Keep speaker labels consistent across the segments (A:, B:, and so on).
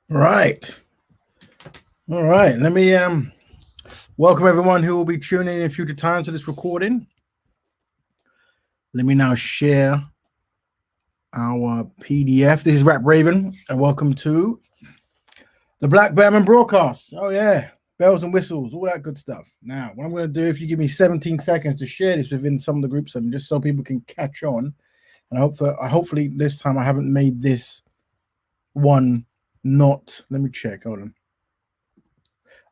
A: Right. All right. Let me welcome everyone who will be tuning in future times to this recording. Let me now share our PDF. This is Rap Raven, and welcome to the Betterment Broadcast. Oh yeah, bells and whistles, all that good stuff. Now, what I'm going to do, if you give me 17 seconds to share this within some of the groups, and just so people can catch on, and hopefully this time I haven't made this one not. Let me check. Hold on.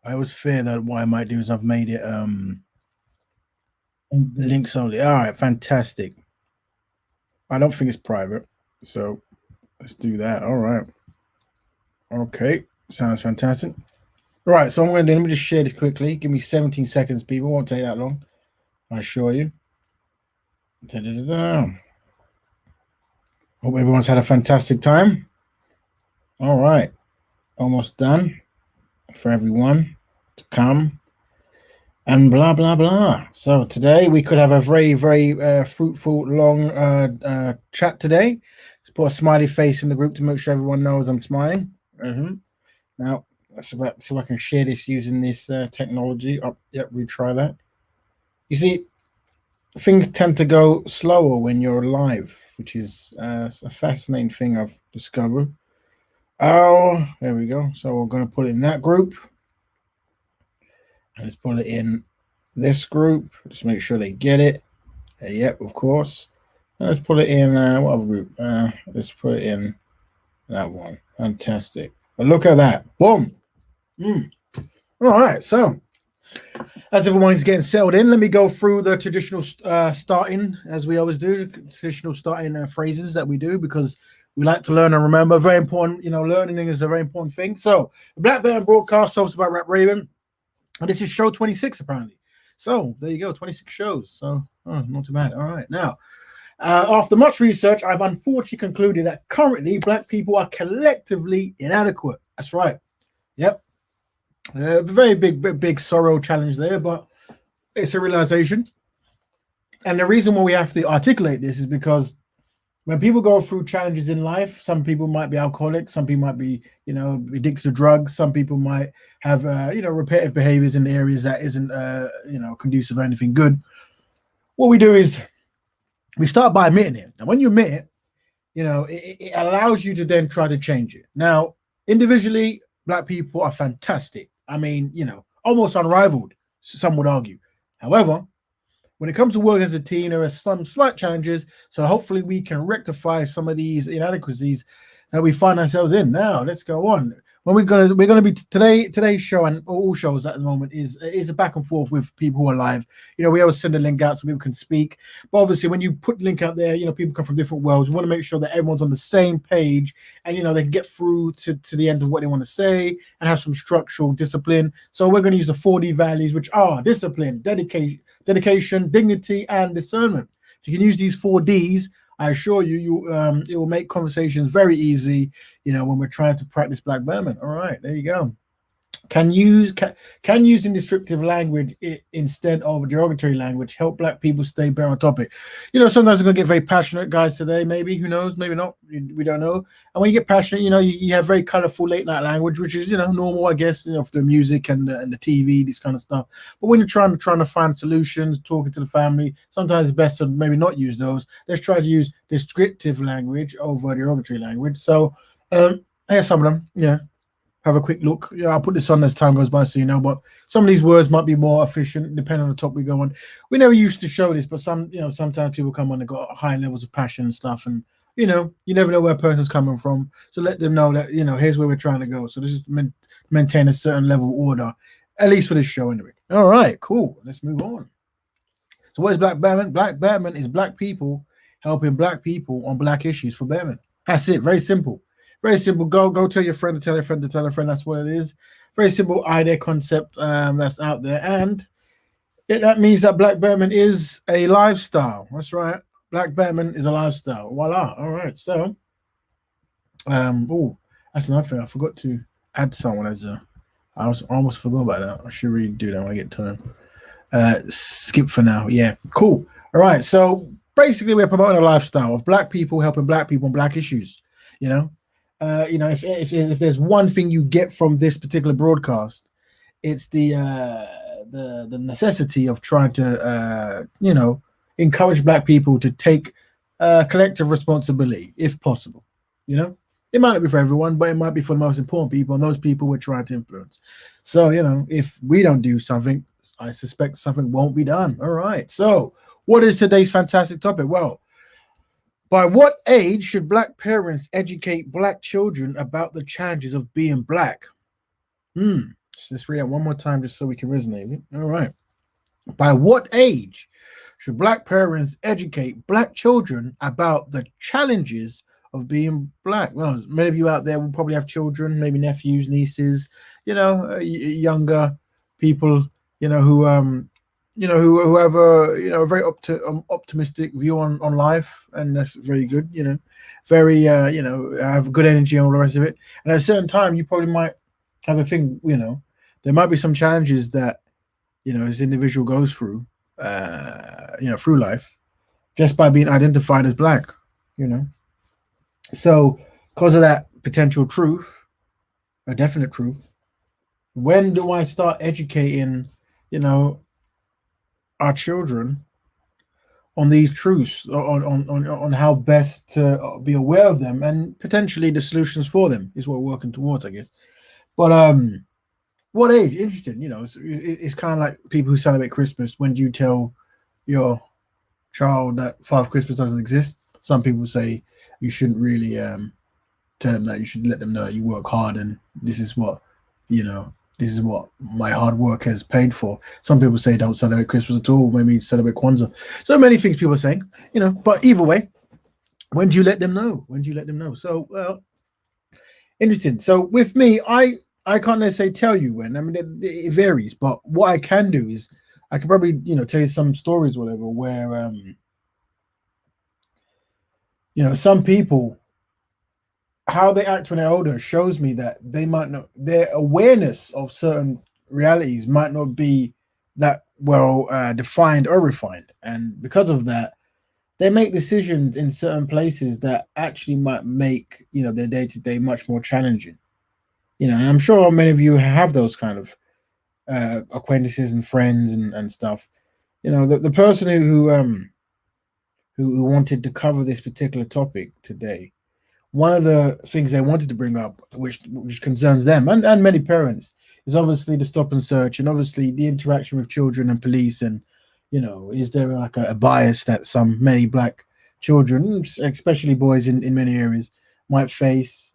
A: I always fear that what I might do is I've made it links only. All right, fantastic. I don't think it's private, so let's do that. All right. Okay, sounds fantastic. All right, so I'm going to do. Let me just share this quickly. Give me 17 seconds, people. It won't take that long. I assure you. Da-da-da-da. Hope everyone's had a fantastic time. All right, almost done for everyone to come. And blah blah blah. So today we could have a very fruitful long chat today. Let's put a smiley face in the group to make sure everyone knows I'm smiling. Now let's see if I can share this using this technology. Oh, yep, retry that. You see, things tend to go slower when you're live, which is a fascinating thing I've discovered. Oh, there we go. So we're going to put it in that group. And let's put it in this group. Just make sure they get it. Yep, of course. And let's put it in what other group? Let's put it in that one. Fantastic. But look at that. Boom. All right. So as everyone's getting settled in, let me go through the traditional starting, as we always do, traditional starting phrases that we do, because we like to learn and remember. Very important. Learning is a very important thing. So the Betterment Broadcast talks about Rap Raven. And this is show 26, apparently. So there you go, 26 shows. So not too bad. All right. Now, after much research, I've unfortunately concluded that currently Black people are collectively inadequate. That's right. Yep. Very big sorrow challenge there, but it's a realization. And the reason why we have to articulate this is because when people go through challenges in life, some people might be alcoholic, some people might be, addicted to drugs, some people might have, repetitive behaviors in areas that isn't, conducive or anything good. What we do is we start by admitting it. And when you admit it, it allows you to then try to change it. Now, individually, Black people are fantastic. I mean, almost unrivaled, some would argue. However, when it comes to work as a team, there are some slight challenges. So hopefully we can rectify some of these inadequacies that we find ourselves in. Now, let's go on. When we're gonna be today's show, and all shows at the moment is a back and forth with people who are live. We always send a link out so people can speak. But obviously, when you put the link out there, people come from different worlds. We want to make sure that everyone's on the same page, and they can get through to the end of what they want to say and have some structural discipline. So we're going to use the 4D values, which are discipline, dedication, dignity, and discernment. If you can use these 4Ds, I assure you, it will make conversations very easy, when we're trying to practice Black Betterment. All right, there you go. Can using descriptive language instead of derogatory language help Black people stay better on topic? Sometimes we're going to get very passionate guys today, maybe, who knows, maybe not, we don't know. And when you get passionate, you have very colorful late night language, which is, normal, I guess, for the music and the TV, this kind of stuff. But when you're trying to find solutions, talking to the family, sometimes it's best to maybe not use those. Let's try to use descriptive language over derogatory language. So here's some of them, have a quick look. I'll put this on as time goes by, so but some of these words might be more efficient depending on the topic we go on. We never used to show this, but sometimes people come on and got high levels of passion and stuff, and you never know where a person's coming from. So let them know that here's where we're trying to go. So this is maintain a certain level of order, at least for this show anyway. All right, cool. Let's move on. So what is Black Betterment? Black Betterment is Black people helping Black people on Black issues for betterment. That's it. Very simple. Very simple. Go tell your friend to tell a friend to tell a friend. That's what it is. Very simple idea concept that's out there, and that means that Black Betterment is a lifestyle. That's right. Black Betterment is a lifestyle. Voila. All right. So, that's another thing. I forgot to add someone as a. I almost forgot about that. I should really do that when I get time. Skip for now. Yeah. Cool. All right. So basically, we're promoting a lifestyle of Black people helping Black people on Black issues. if there's one thing you get from this particular broadcast, it's the necessity of trying to encourage Black people to take collective responsibility if possible. It might not be for everyone, but it might be for the most important people, and those people we're trying to influence. So if we don't do something, I suspect something won't be done. All right. So what is today's fantastic topic? Well, by what age should Black parents educate Black children about the challenges of being Black? Let's read it one more time just so we can resonate. All right. By what age should Black parents educate Black children about the challenges of being Black? Well, many of you out there will probably have children, maybe nephews, nieces, younger people, who who have a very optimistic view on life, and that's very good. Very have good energy and all the rest of it. And at a certain time, you probably might have a thing. There might be some challenges that this individual goes through, through life, just by being identified as Black. So because of that potential truth, a definite truth, when do I start educating, our children on these truths, on how best to be aware of them, and potentially the solutions for them is what we're working towards, I guess. But what age? Interesting. It's kind of like people who celebrate Christmas. When do you tell your child that Father Christmas doesn't exist? Some people say you shouldn't really tell them that. You should let them know that you work hard, and this is what my hard work has paid for. Some people say don't celebrate Christmas at all. Maybe celebrate Kwanzaa. So many things people are saying, But either way, when do you let them know? So, well, interesting. So with me, I can't necessarily tell you when. I mean, it varies. But what I can do is I can probably tell you some stories, or whatever, where some people, how they act when they're older shows me that they might not, their awareness of certain realities might not be that well defined or refined, and because of that, they make decisions in certain places that actually might make their day-to-day much more challenging. And I'm sure many of you have those kind of acquaintances and friends and stuff. The person who wanted to cover this particular topic today, one of the things they wanted to bring up, which concerns them and many parents, is obviously the stop and search, and obviously the interaction with children and police, and is there like a bias that many Black children, especially boys in many areas, might face,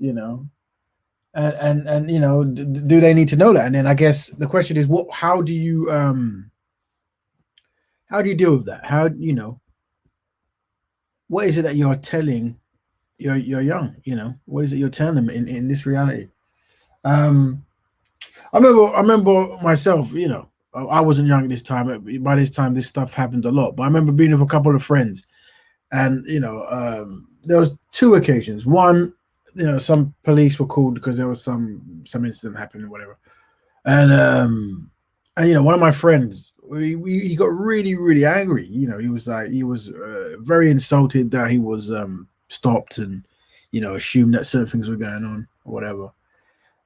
A: and do they need to know that? And then I guess the question is, how do you deal with that? What is it that you're telling you're young, what is it you're telling them in this reality? I remember myself, I wasn't young at this time. By this time this stuff happened a lot, but I remember being with a couple of friends, and there was two occasions. One, some police were called because there was some incident happening or whatever, and one of my friends, he got really, really angry. He was very insulted that he was stopped, and assumed that certain things were going on or whatever.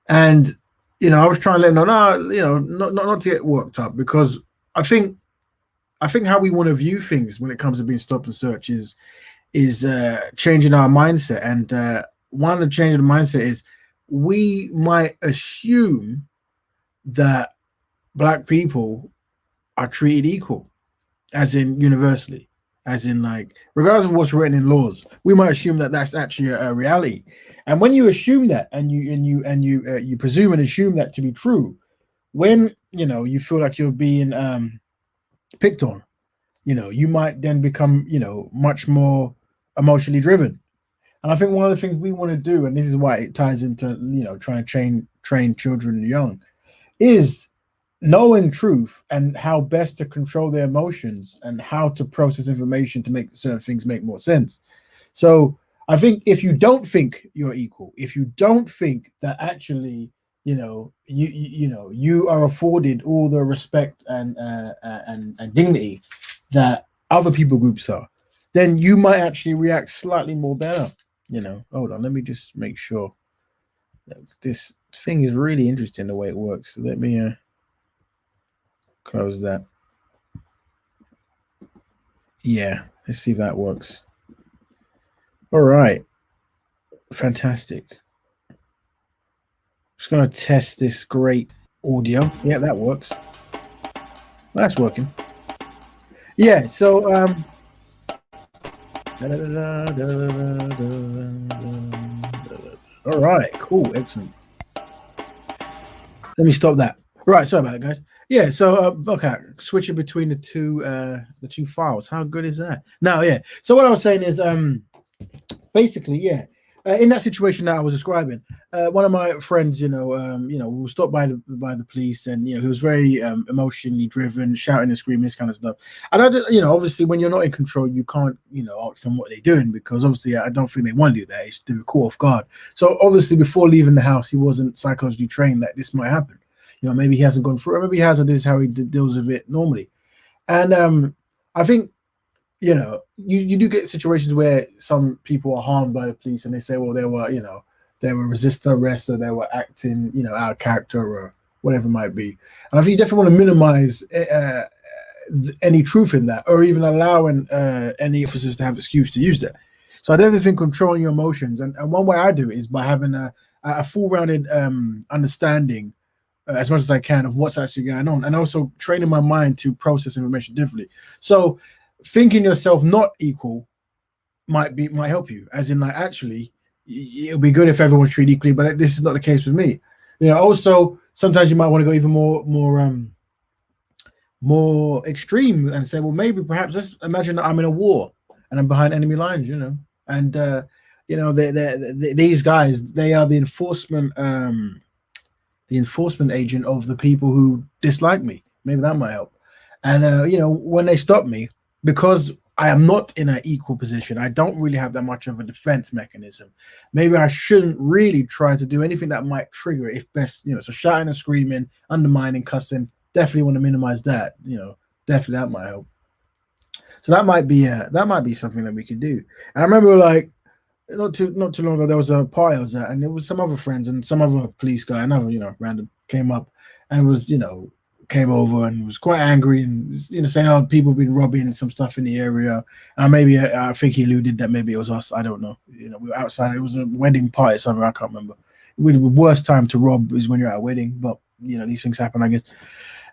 A: And I was trying to let him know, not to get worked up, because I think how we want to view things when it comes to being stop and search is changing our mindset. And one of the change of the mindset is we might assume that Black people are treated equal, as in universally, as in, like, regardless of what's written in laws, we might assume that that's actually a reality. And when you assume that, and you presume and assume that to be true, when you feel like you're being picked on, you might then become much more emotionally driven. And I think one of the things we want to do, and this is why it ties into trying to train children young, is knowing truth and how best to control their emotions and how to process information to make certain things make more sense. So I think if you don't think you're equal, if you don't think that actually you are afforded all the respect and dignity that other people groups are, then you might actually react slightly more better. Hold on, let me just make sure This thing is really interesting the way it works. Let me close that. Yeah, let's see if that works. All right, fantastic. Just gonna test this great audio. Yeah, that works. That's working. Yeah. So all right, cool, excellent. Let me stop that. Right, sorry about that, guys. Yeah, so okay, switching between the two files. How good is that? Now, yeah. So what I was saying is basically, yeah. In that situation that I was describing, one of my friends, was stopped by the police, and he was very emotionally driven, shouting and screaming, this kind of stuff. And I did, obviously, when you're not in control, you can't, ask them what they're doing, because obviously, I don't think they want to do that. It's to be caught off guard. So obviously, before leaving the house, he wasn't psychologically trained that this might happen. Maybe he hasn't gone through it, maybe he has, and this is how he deals with it normally. And I think you do get situations where some people are harmed by the police, and they say, well, they were resisting arrest, or they were acting, out of character, or whatever it might be. And I think you definitely want to minimize any truth in that, or even allowing any officers to have excuse to use that. So I definitely think controlling your emotions, and one way I do it is by having a full-rounded understanding, as much as I can, of what's actually going on, and also training my mind to process information differently. So thinking yourself not equal might help you, as in, like, actually it'll be good if everyone's treated equally, but this is not the case with me. Also sometimes you might want to go even more extreme and say, well, maybe perhaps let's imagine that I'm in a war and I'm behind enemy lines, and these guys, they are the enforcement agent of the people who dislike me. Maybe that might help. And when they stop me, because I am not in an equal position, I don't really have that much of a defense mechanism. Maybe I shouldn't really try to do anything that might trigger it. If best, so shouting and screaming, undermining, cussing, definitely want to minimize that. Definitely that might help. So that might be something that we could do. And I remember, like, not too long ago, there was a party I was at, and there was some other friends and some other police guy, another random, came up and was came over and was quite angry, and was, saying, oh, people have been robbing some stuff in the area. And maybe I think he alluded that maybe it was us. I don't know. We were outside. It was a wedding party, something I can't remember. The worst time to rob is when you're at a wedding, but these things happen, I guess.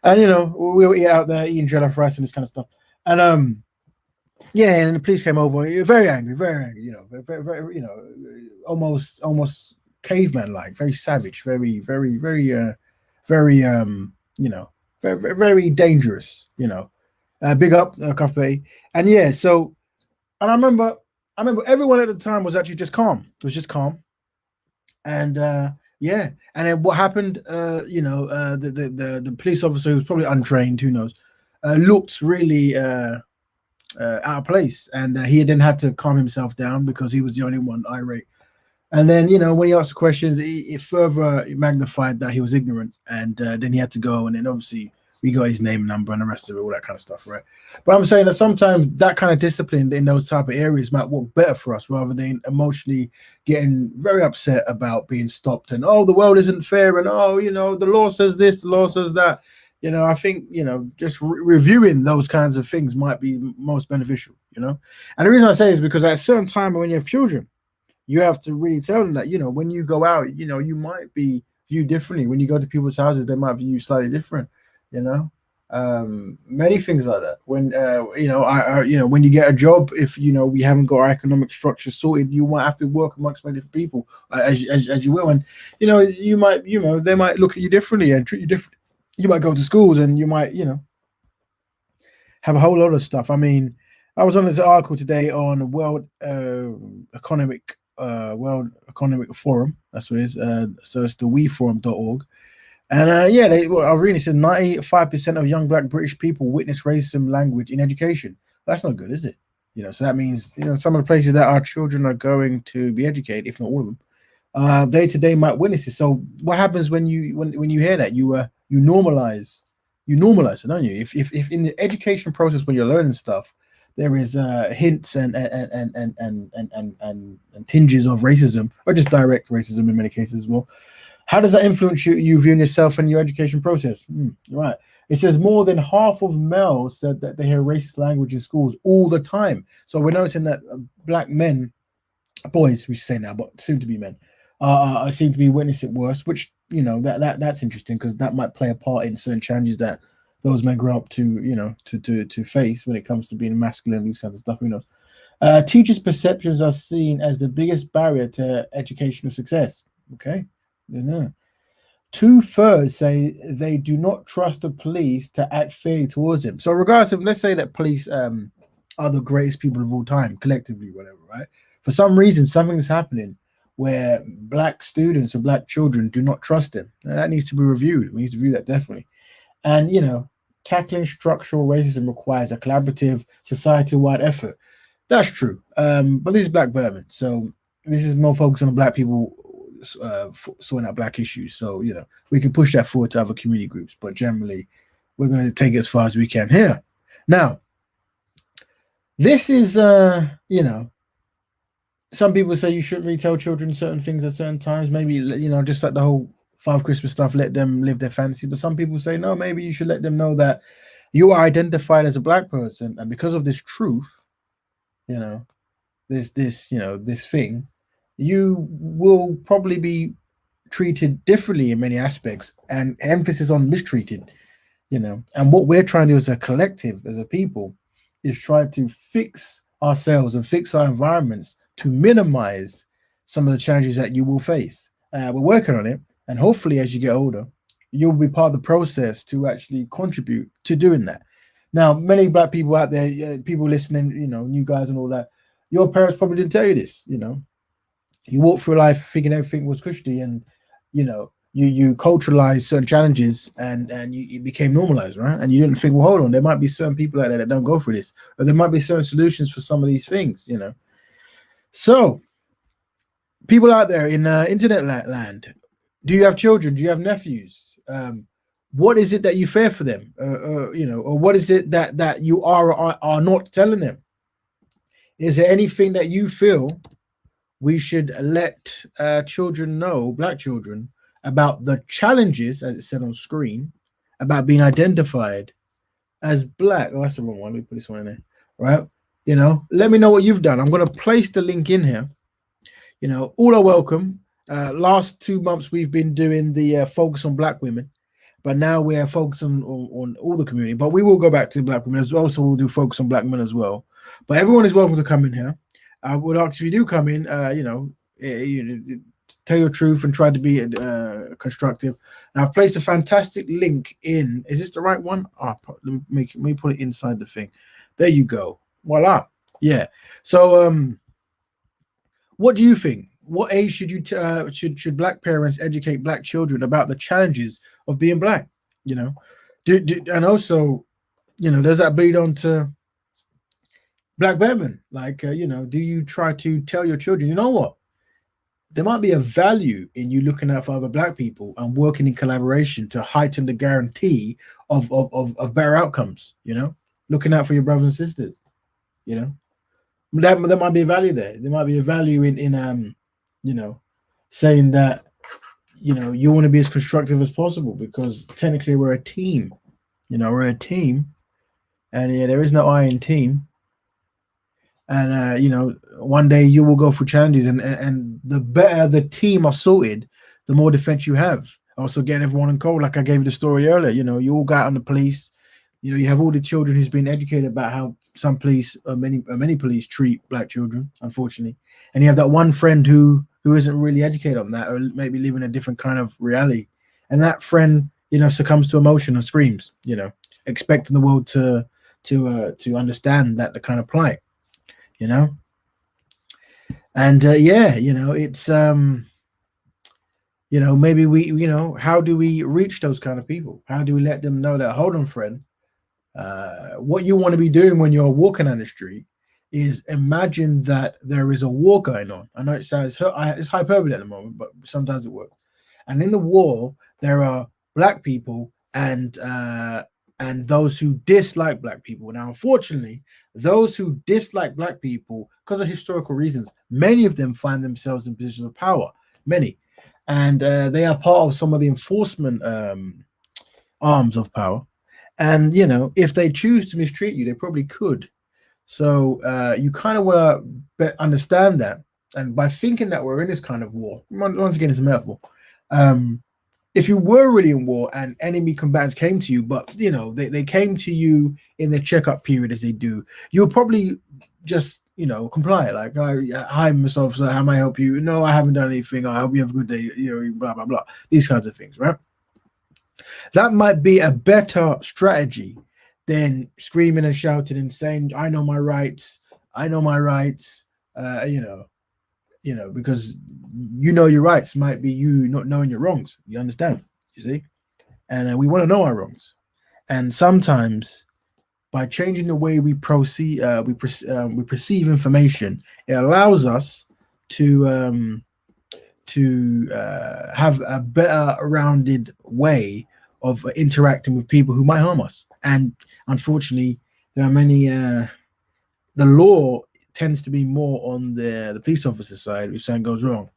A: And we were out there eating jollof rice and this kind of stuff. And yeah, and the police came over. Very angry, very, very, almost caveman-like, very savage, very, very, very, very, very, very dangerous. Big up, Cuff Bay. And yeah, so, and I remember everyone at the time was actually just calm. It was just calm. And yeah, and then what happened? The police officer, who was probably untrained, who knows, looked really out of place, and he then had to calm himself down because he was the only one irate. And then when he asked the questions, it further magnified that he was ignorant, and then he had to go. And then obviously we got his name, number, and the rest of it, all that kind of stuff, right? But I'm saying that sometimes that kind of discipline in those type of areas might work better for us, rather than emotionally getting very upset about being stopped and, oh, the world isn't fair, and, oh, the law says this, the law says that. I think, just reviewing those kinds of things might be most beneficial, And the reason I say is because at a certain time when you have children, you have to really tell them that, when you go out, you might be viewed differently. When you go to people's houses, they might view you slightly different, many things like that. When, when you get a job, if, we haven't got our economic structure sorted, you might have to work amongst many different people, as you will. And, you might, they might look at you differently and treat you differently. You might go to schools and you might, have a whole lot of stuff. I mean, I was on this article today on World Economic Forum. That's what it is. So it's the weforum.org. And I really said 95% of young Black British people witness racism language in education. That's not good, is it? So that means, some of the places that our children are going to be educated, if not all of them, day to day might witness it. So what happens when you hear that? You normalize it, don't you? If in the education process, when you're learning stuff, there is hints and tinges of racism, or just direct racism in many cases as well. How does that influence you viewing yourself and your education process? Right. It says more than half of males said that they hear racist language in schools all the time. So we're noticing that black men, boys, we should say now, but soon to be men, seem to be witnessing it worse. Which that's interesting, because that might play a part in certain challenges that those men grow up to to face when it comes to being masculine, these kinds of stuff. Who knows? Teachers' perceptions are seen as the biggest barrier to educational success. Okay. Yeah. Two-thirds say they do not trust the police to act fairly towards him. So, regardless of, let's say that police are the greatest people of all time, collectively, whatever, right? For some reason, something's happening where black students or black children do not trust them. Now, that needs to be reviewed. We need to review that, definitely. And, tackling structural racism requires a collaborative, society-wide effort. That's true. But this is Black Berman, so this is more focused on black people sorting out black issues. So we can push that forward to other community groups, but generally, we're going to take it as far as we can here. Now, this is some people say you shouldn't really tell children certain things at certain times. Maybe just like the whole Father Christmas stuff, let them live their fantasy. But some people say no, maybe you should let them know that you are identified as a black person, and because of this truth, this thing, you will probably be treated differently in many aspects, and emphasis on mistreated, and what we're trying to do as a collective, as a people, is try to fix ourselves and fix our environments to minimize some of the challenges that you will face. We're working on it, and hopefully as you get older, you'll be part of the process to actually contribute to doing that. Now, many black people out there, people listening, new guys and all that, your parents probably didn't tell you this. You walk through life thinking everything was cushy, and you culturalized certain challenges, and you became normalized, right? And you didn't think, well, hold on, there might be certain people out there that don't go through this, or there might be certain solutions for some of these things. So, people out there in internet land, do you have children? Do you have nephews? What is it that you fear for them? Or what is it that you are not telling them? Is there anything that you feel we should let children know, black children, about the challenges, as it said on screen, about being identified as black? Oh, that's the wrong one. Let me put this one in there. Right? Let me know what you've done. I'm going to place the link in here. All are welcome. Last 2 months, we've been doing the focus on black women, but now we're focusing on all the community. But we will go back to black women as well, so we'll do focus on black men as well. But everyone is welcome to come in here. I would ask, if you do come in, tell your truth and try to be constructive. And I've placed a fantastic link in. Is this the right one? Let me put it inside the thing. There you go. Voila. Yeah. So, what do you think? What age should you should black parents educate black children about the challenges of being black? And also, does that bleed on to Black Berman? Like, do you try to tell your children, you know what? There might be a value in you looking out for other black people and working in collaboration to heighten the guarantee of better outcomes, looking out for your brothers and sisters, there might be a value there. There might be a value in saying that, you want to be as constructive as possible, because technically we're a team, we're a team, and there is no I in team. And one day you will go through challenges, and the better the team are sorted, the more defense you have. Also, getting everyone in code, like I gave you the story earlier. You all got on the police. You have all the children who's been educated about how some police, many police treat black children, unfortunately. And you have that one friend who isn't really educated on that, or maybe living a different kind of reality. And that friend, succumbs to emotion and screams, expecting the world to understand that the kind of plight. And it's maybe we how do we reach those kind of people? How do we let them know that, hold on, friend, what you want to be doing when you're walking on the street is imagine that there is a war going on. I know it sounds it's hyperbole at the moment, but sometimes it works. And in the war, there are black people and and those who dislike black people. Now, unfortunately, those who dislike black people, because of historical reasons, many of them find themselves in positions of power. Many, and they are part of some of the enforcement arms of power. And if they choose to mistreat you, they probably could. So you kind of want to understand that. And by thinking that we're in this kind of war, once again, it's a metaphor. If you were really in war and enemy combatants came to you, but they came to you in the checkup period as they do, you'll probably just comply. Like, hi, Mr. Officer, how may I help you? No, I haven't done anything. I hope you have a good day. Blah blah blah. These kinds of things, right? That might be a better strategy than screaming and shouting and saying, "I know my rights. I know my rights." Because your rights might be you not knowing your wrongs. You understand? You see, and we want to know our wrongs. And sometimes, by changing the way we proceed, we perceive information, it allows us to have a better rounded way of interacting with people who might harm us. And unfortunately, there are many. The law tends to be more on the police officer side if something goes wrong.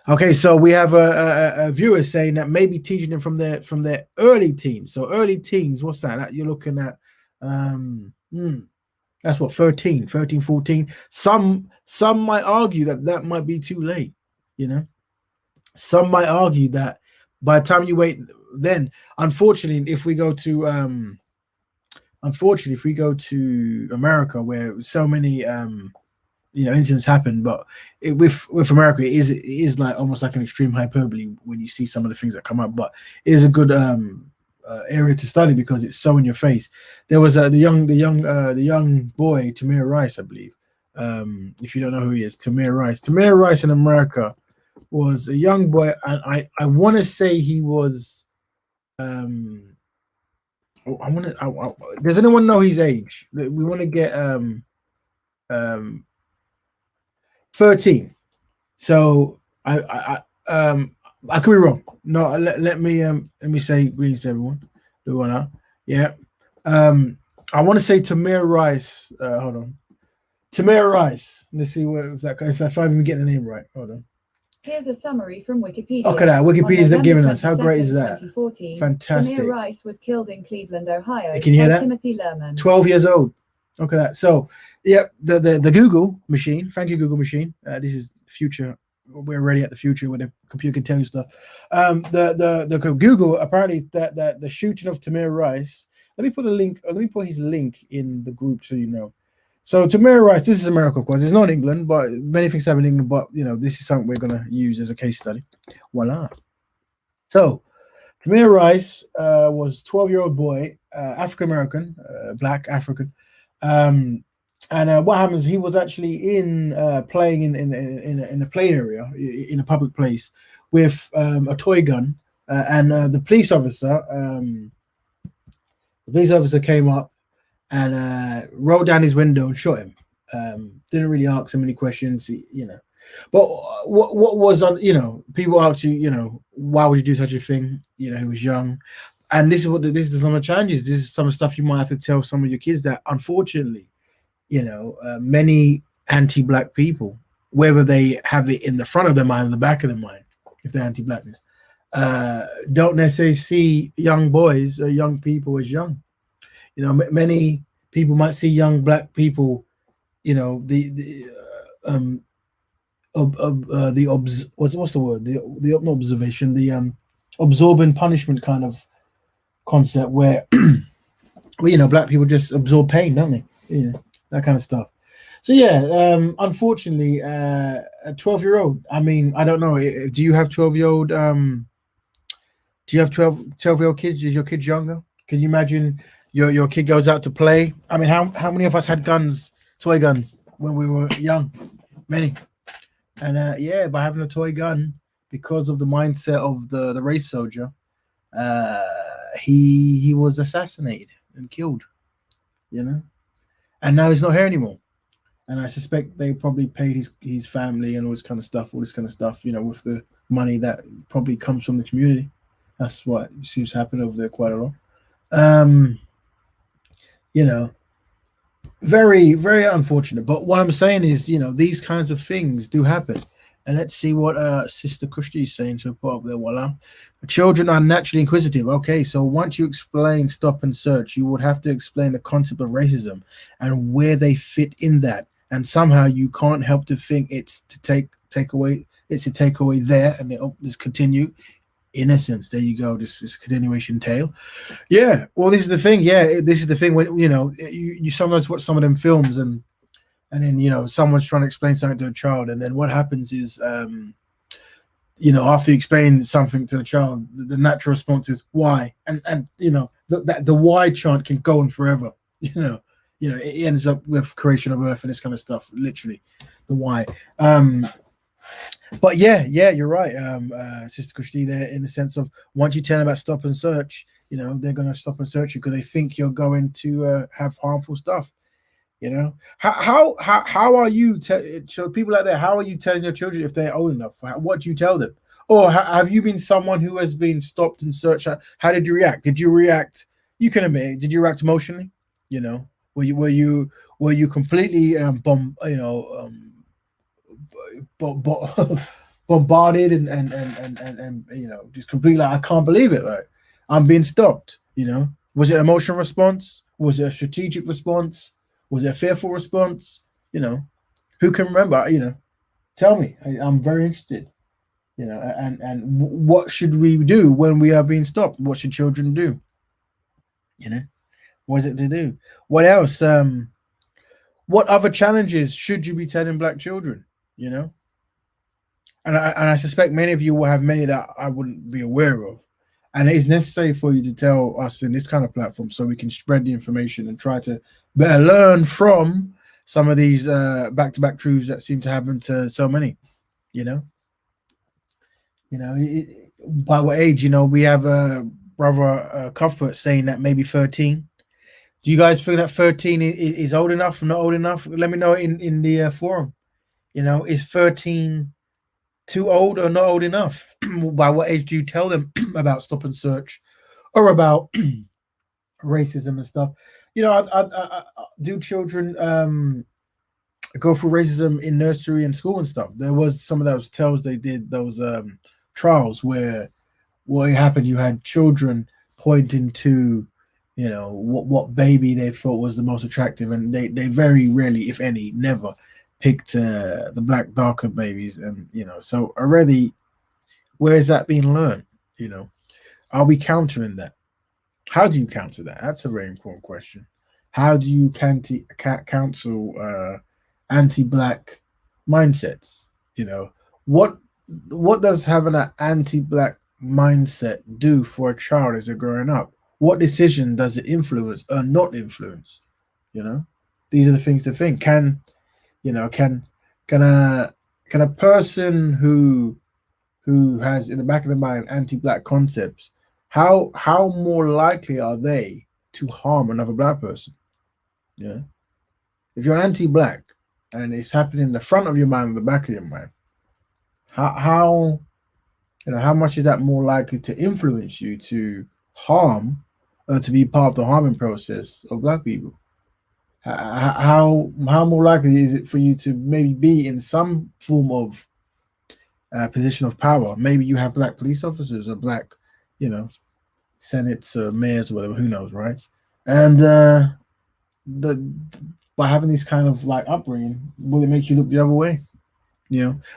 A: Okay, so we have a viewer saying that maybe teaching them from their early teens. So early teens, what's that? You're looking at that's what 13, 14. Some might argue that might be too late. Some might argue that by the time you wait, then unfortunately, if we go to America, where so many incidents happen, but with America, it is like almost like an extreme hyperbole when you see some of the things that come up. But it is a good area to study because it's so in your face. There was the young boy Tamir Rice, I believe. If you don't know who he is, Tamir Rice. Tamir Rice in America was a young boy, and I want to say he was. Does anyone know his age? We want to get 13. So I could be wrong. No, let me say greetings to everyone. Yeah. I want to say Tamir Rice. Hold on. Tamir Rice. Let's see if I'm even getting the name right. Hold on.
B: Here's a summary from Wikipedia.
A: Look at that. Wikipedia's not giving us. How great is that? Fantastic.
B: Tamir Rice was killed in Cleveland, Ohio.
A: Can you hear that?
B: Timothy Lerman.
A: 12 years old. Look at that. So, yeah, the Google machine. Thank you, Google machine. This is future. We're already at the future where the computer can tell you stuff. The Google apparently that the shooting of Tamir Rice. Let me put a link. Let me put his link in the group so you know. So Tamir Rice, this is America, of course. It's not England, but many things happen in England. But this is something we're going to use as a case study. Voila. So Tamir Rice was 12-year-old boy, African American, black African, and what happens? He was actually playing in a play area in a public place with a toy gun, and the police officer came up and rolled down his window and shot him. Didn't really ask him any questions, But what was on? People ask you, why would you do such a thing? He was young, and this is some of the challenges. This is some of the stuff you might have to tell some of your kids that, unfortunately, many anti-black people, whether they have it in the front of their mind or the back of their mind, if they're anti-blackness, don't necessarily see young boys or young people as young. Many people might see young black people, absorbing punishment kind of concept where black people just absorb pain, don't they? That kind of stuff. So unfortunately, a 12-year-old. I mean, I don't know. Do you have 12-year-old? Do you have 12-year-old kids? Is your kids younger? Can you imagine your kid goes out to play? I mean, how many of us had guns, toy guns, when we were young? Many. And by having a toy gun, because of the mindset of the race soldier, he was assassinated and killed. And now he's not here anymore. And I suspect they probably paid his family and all this kind of stuff, with the money that probably comes from the community. That's what seems to happen over there quite a lot. Um, you know, very, very unfortunate. But what I'm saying is, these kinds of things do happen. And let's see what Sister Kushti is saying to put up there. Voila. Children are naturally inquisitive. Okay, so once you explain stop and search, you would have to explain the concept of racism and where they fit in that. And somehow you can't help to think it's to take away. It's a takeaway there, and just continue. Innocence. There you go. This is a continuation tale. Yeah. Well, this is the thing. Yeah, this is the thing when you sometimes watch some of them films and then someone's trying to explain something to a child, and then what happens is after you explain something to a child, the natural response is why, and the why chant can go on forever. It ends up with creation of Earth and this kind of stuff. Literally, the why. But yeah, you're right, Sister Kushti. There, in the sense of once you tell them about stop and search, they're going to stop and search you because they think you're going to have harmful stuff. How are you? So people out there, how are you telling your children if they're old enough? What do you tell them? Or have you been someone who has been stopped and searched? How did you react? Did you react? You can admit. Did you react emotionally? Were you completely bombarded and just completely like, I can't believe it, like I'm being stopped. Was it an emotional response? Was it a strategic response? Was it a fearful response? Who can remember? Tell me. I'm very interested. And what should we do when we are being stopped? What should children do? What is it to do? What else? What other challenges should you be telling black children? And I suspect many of you will have many that I wouldn't be aware of. And it is necessary for you to tell us in this kind of platform so we can spread the information and try to better learn from some of these back-to-back truths that seem to happen to so many. By what age? We have a brother Cuthbert saying that maybe 13. Do you guys feel that 13 is old enough or not old enough? Let me know in the forum. Is 13 too old or not old enough? By what age do you tell them about stop and search or about racism and stuff? Do children go through racism in nursery and school and stuff? There was some of those tales they did, those trials where what happened, you had children pointing to what baby they thought was the most attractive, and they very rarely, if any, never picked the black darker babies. And so already, where is that being learned? Are we countering that? How do you counter that? That's a very important question. How do you counsel anti-black mindsets? What does having an anti-black mindset do for a child as they're growing up? What decision does it influence or not influence? These are the things to think. Can a person who has in the back of their mind anti-black concepts, how more likely are they to harm another black person? If you're anti-black and it's happening in the front of your mind and the back of your mind, how much is that more likely to influence you to harm or to be part of the harming process of black people? How more likely is it for you to maybe be in some form of position of power? Maybe you have black police officers or black, senates or mayors or whatever. Who knows, right? And by having this kind of like upbringing, will it make you look the other way?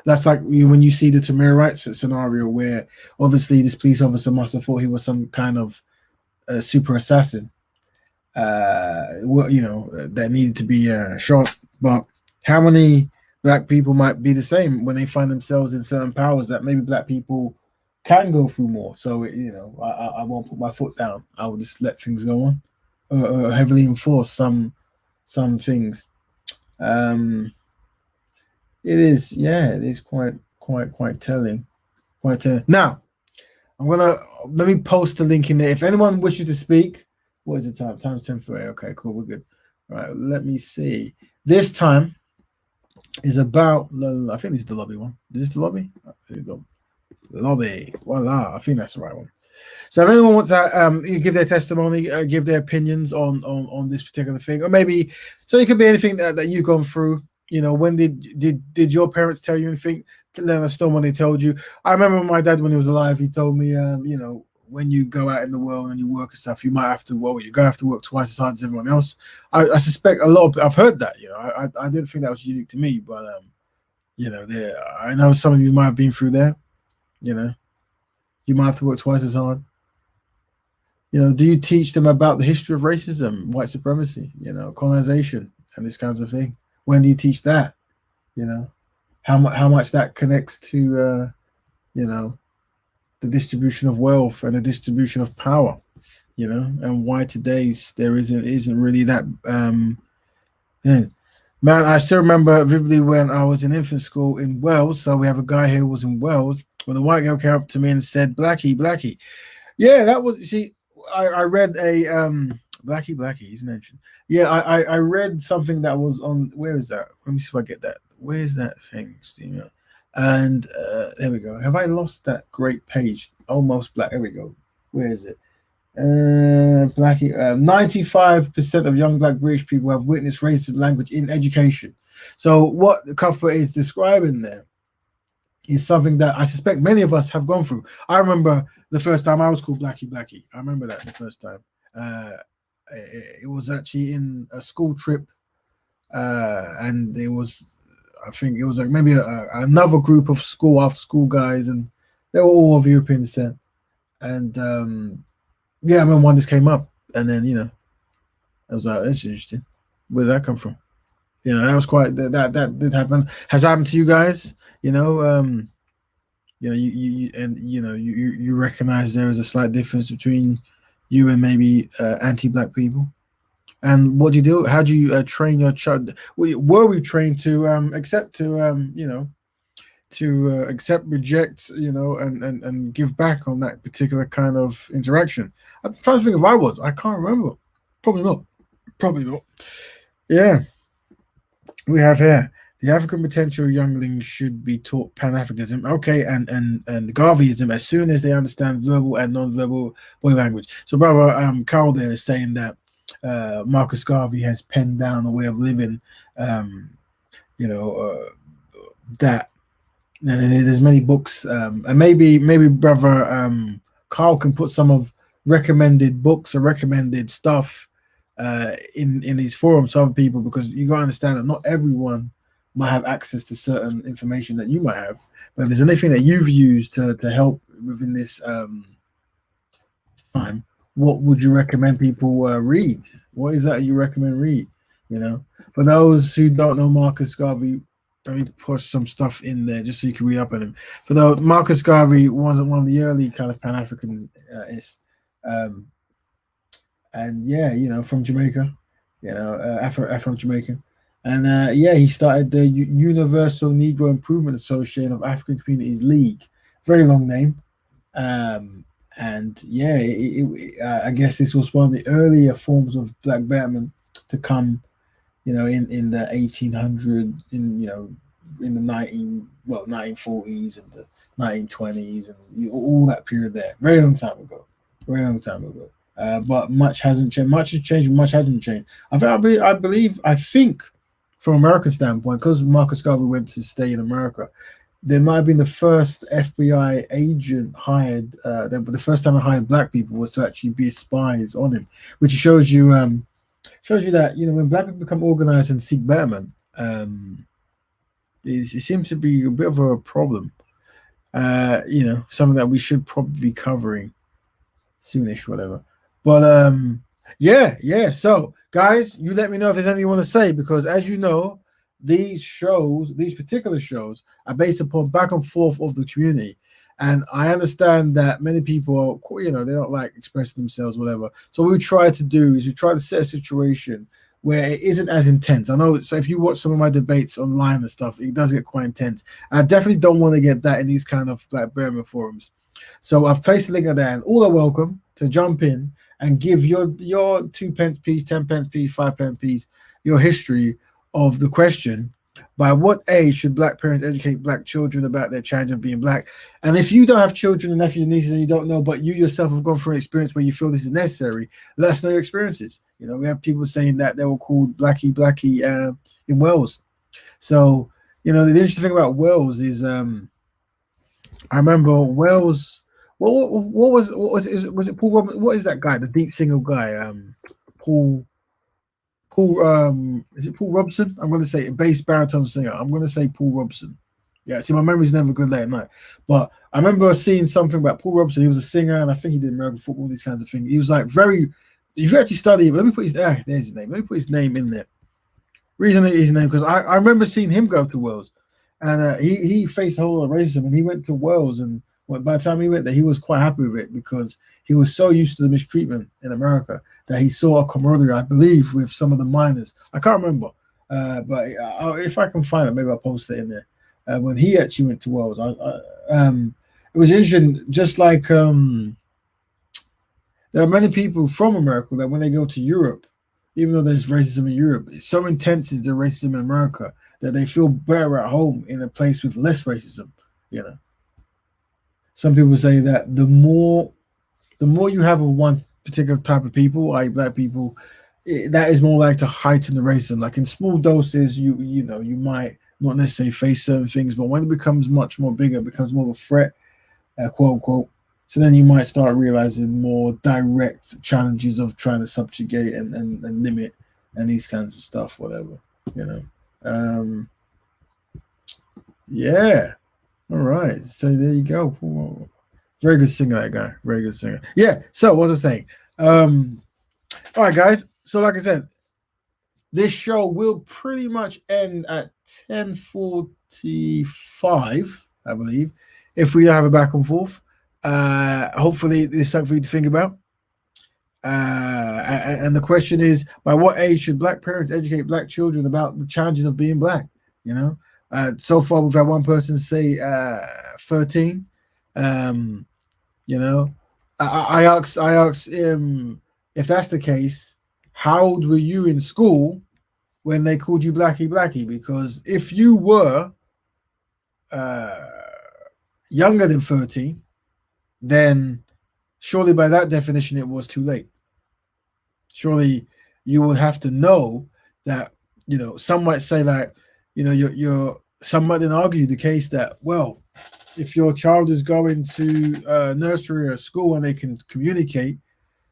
A: That's like when you see the Tamir Rice scenario, where obviously this police officer must have thought he was some kind of super assassin, that needed to be shot. But how many black people might be the same when they find themselves in certain powers that maybe black people can go through more? So I won't put my foot down. I will just let things go on, or heavily enforce some things. It is quite telling. Now, let me post the link in there. If anyone wishes to speak, what is the time? Time's 10:40. Okay, cool, we're good. All right, let me see. This time is about I think this is the lobby one. Is this the lobby? There you go. The lobby. Voila. I think that's the right one. So if anyone wants to you give their testimony, give their opinions on this particular thing, or maybe so it could be anything that you've gone through. When did your parents tell you anything? To let us know when they told you. I remember my dad when he was alive. He told me, when you go out in the world and you work and stuff, you might have to. Well, you're gonna have to work twice as hard as everyone else. I suspect a lot of. I've heard that. I didn't think that was unique to me, but I know some of you might have been through there. You might have to work twice as hard. Do you teach them about the history of racism, white supremacy, colonization, and this kinds of thing? When do you teach that? How much that connects to the distribution of wealth and the distribution of power, and why today's there isn't really that. Yeah. Man, I still remember vividly when I was in infant school in Wales. So we have a guy here who was in Wales when the white girl came up to me and said, "Blackie, Blackie." Yeah, that was. See, I read a Blackie. He's an ancient. Yeah, I read something that was on. Where is that? Let me see if I get that. Where's that thing, Steve? And there we go. Have I lost that great page? Almost black. There we go. Where is it? Blackie. 95% of young black British people have witnessed racist language in education. So what Cuthbert is describing there is something that I suspect many of us have gone through. I remember the first time I was called Blackie. I remember that the first time. It was actually in a school trip, and it was, I think it was like maybe another group of after school guys, and they were all of European descent. And yeah, I remember when this came up, and then I was like, that's interesting. Where did that come from? That was quite that did happen. Has happened to you guys? You recognize there is a slight difference between you and maybe anti-black people. And what do you do? How do you train your child? Were we trained to accept, to accept, reject, and give back on that particular kind of interaction? I'm trying to think if I was. I can't remember. Probably not. Yeah. We have here the African potential younglings should be taught Pan-Africanism, okay, and Garveyism as soon as they understand verbal and non-verbal body language. So, brother Carl there is saying that Marcus Garvey has penned down a way of living, that, and there's many books, and maybe brother Carl can put some of recommended books or recommended stuff in these forums to other people, because you gotta understand that not everyone might have access to certain information that you might have. But if there's anything that you've used to help within this time, what would you recommend people read? What is that you recommend read? For those who don't know Marcus Garvey, let me push some stuff in there just so you can read up on him. For though Marcus Garvey wasn't one of the early kind of Pan-Africanists, and yeah, from Jamaica, Afro-Jamaican, and he started the Universal Negro Improvement Association of African Communities League. Very long name. And yeah, I guess this was one of the earlier forms of black betterment to come, in the 1800s, in the 1940s and the 1920s and all that period there. Very long time ago. But much hasn't changed. Much has changed. Much hasn't changed. I think, from American standpoint, because Marcus Garvey went to stay in America, there might have been the first FBI agent hired. The first time I hired black people was to actually be spies on him, which shows you that when black people become organized and seek betterment, it seems to be a bit of a problem. Something that we should probably be covering soonish, whatever. But yeah. So guys, you let me know if there's anything you want to say, because as you know, these particular shows are based upon back and forth of the community. And I understand that many people are, they don't like expressing themselves, whatever. So what we try to do is we try to set a situation where it isn't as intense. I know, so if you watch some of my debates online and stuff, it does get quite intense. I definitely don't want to get that in these kind of Black Betterment forums. So I've placed a link at that, and all are welcome to jump in and give your 2 pence piece, 10 pence piece, 5 pence piece, your history of the question. By what age should black parents educate black children about their challenge of being black? And if you don't have children and nephews and nieces and you don't know, but you yourself have gone through an experience where you feel this is necessary, let us know your experiences. We have people saying that they were called blackie in Wales. So, the interesting thing about Wales is I remember Wales. Was it Paul Robinson? What is that guy? The deep singer guy? Paul. Is it Paul Robson? I'm going to say bass baritone singer. I'm going to say Paul Robson. Yeah, see, my memory's never good late at night. But I remember seeing something about Paul Robson. He was a singer, and I think he did American football, these kinds of things. He was like very. If you actually study him, let me put his there's his name. Let me put his name in there. Reason it is his name because I remember seeing him go to Wales, and he faced a whole lot of racism, and he went to Wales, and by the time he went there, he was quite happy with it because he was so used to the mistreatment in America that he saw a camaraderie, I believe, with some of the miners. I can't remember, but if I can find it, maybe I'll post it in there. When he actually went to Wales, it was interesting. Just like there are many people from America that when they go to Europe, even though there's racism in Europe, it's so intense is the racism in America that they feel better at home in a place with less racism. Some people say that the more you have of one particular type of people, i.e. black people, that is more likely to heighten the racism. Like in small doses, you might not necessarily face certain things, but when it becomes much more bigger, it becomes more of a threat, quote unquote. So then you might start realizing more direct challenges of trying to subjugate and limit and these kinds of stuff, whatever. Yeah. All right. So there you go. Very good singer, that guy. Very good singer. Yeah. So what was I saying? All right, guys. So like I said, this show will pretty much end at 10:45, I believe, if we don't have a back and forth. Hopefully there's something for you to think about. And the question is, by what age should black parents educate black children about the challenges of being black? So far we've had one person say 13. I asked if that's the case, how old were you in school when they called you blackie? Because if you were younger than 13, then surely by that definition it was too late. Surely you would have to know that, some might say that, some might then argue the case that, well, if your child is going to nursery or school and they can communicate,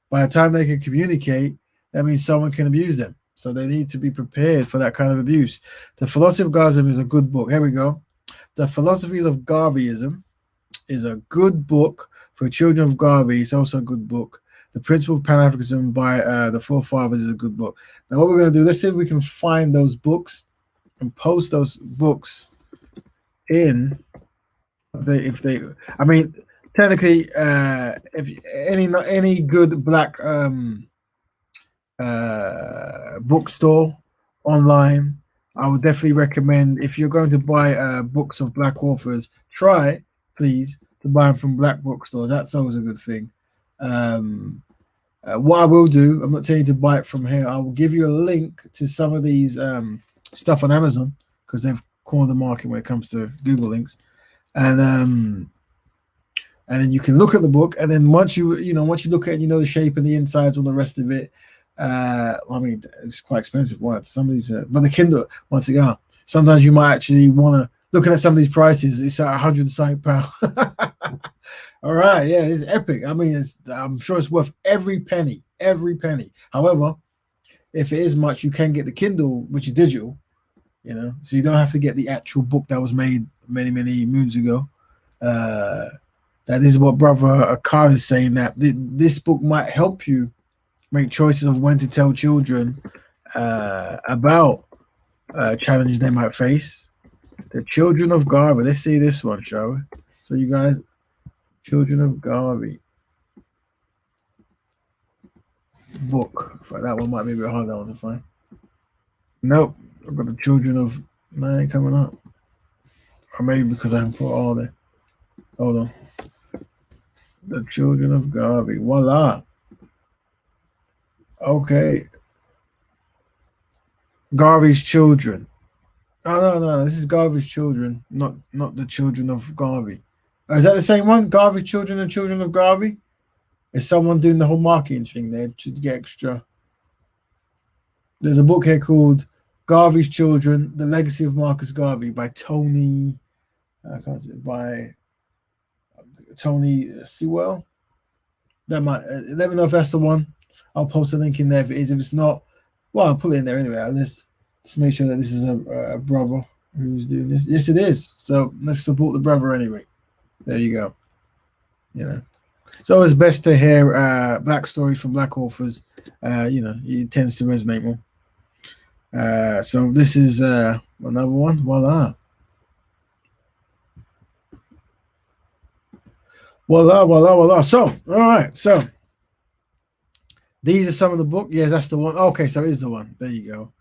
A: by the time they can communicate, that means someone can abuse them. So they need to be prepared for that kind of abuse. The Philosophy of Garveyism is a good book. Here we go. The Philosophies of Garveyism is a good book for children of Garvey. It's also a good book. The Principle of Pan-Africanism by the Forefathers is a good book. Now what we're going to do, let's see if we can find those books and post those books in technically if any good black bookstore online, I would definitely recommend, if you're going to buy books of black authors, try please to buy them from black bookstores. That's always a good thing. What I will do, I'm not telling you to buy it from here, I will give you a link to some of these stuff on Amazon, because they've cornered the market when it comes to Google links. And then you can look at the book, and then once you look at it, the shape and the insides, all the rest of it. It's quite expensive. Some of these, but the Kindle, once again, sometimes you might actually want to, looking at some of these prices, it's at £100. All right, yeah, it's epic. I'm sure it's worth every penny. However, if it is much, you can get the Kindle, which is digital, so you don't have to get the actual book that was made many moons ago. That is what Brother Akar is saying, that this book might help you make choices of when to tell children about challenges they might face. The Children of Garvey. Let's see this one, shall we? So you guys, Children of Garvey book. That one might be a bit hard, that one to find. Nope, I've got the Children of, no, ain't coming up. Or maybe because I haven't put all there. Hold on. The Children of Garvey. Voila. Okay. Garvey's Children. Oh no, this is Garvey's children, not the children of Garvey. Is that the same one? Garvey's children and children of Garvey? Is someone doing the whole marketing thing there to get extra? There's a book here called Garvey's Children: The Legacy of Marcus Garvey by Tony. I can't say by Tony Sewell. That might let me know if that's the one. I'll post a link in there if it is. If it's not, well, I'll put it in there anyway. Let's just make sure that this is a brother who's doing this. Yes, it is. So let's support the brother anyway. There you go. You know, it's always best to hear black stories from black authors. It tends to resonate more. So this is another one. Voila. Voila. So, all right. So these are some of the book. Yes, that's the one. Okay, so it is the one. There you go.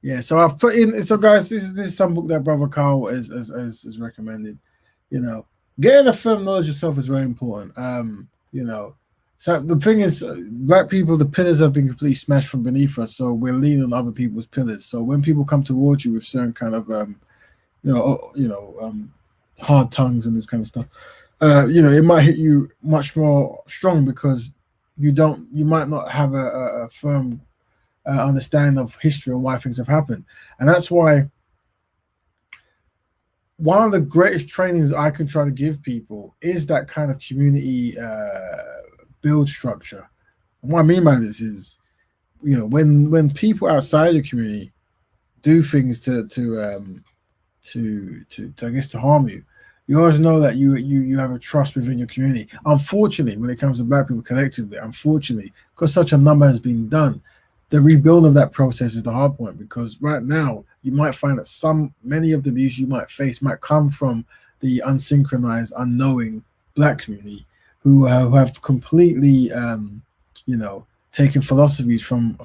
A: Yeah, so I've put in. So, guys, this is some book that Brother Carl has recommended. Getting a firm knowledge of self is very important. So the thing is, black people, the pillars have been completely smashed from beneath us. So we're leaning on other people's pillars. So when people come towards you with certain kind of, hard tongues and this kind of stuff, it might hit you much more strong because you might not have a firm understanding of history or why things have happened. And that's why one of the greatest trainings I can try to give people is that kind of community build structure. And what I mean by this is, when people outside your community do things to I guess to harm you, you always know that you have a trust within your community. Unfortunately, when it comes to black people collectively, because such a number has been done, the rebuild of that process is the hard point, because right now you might find that many of the abuse you might face might come from the unsynchronized, unknowing black community who have completely taken philosophies from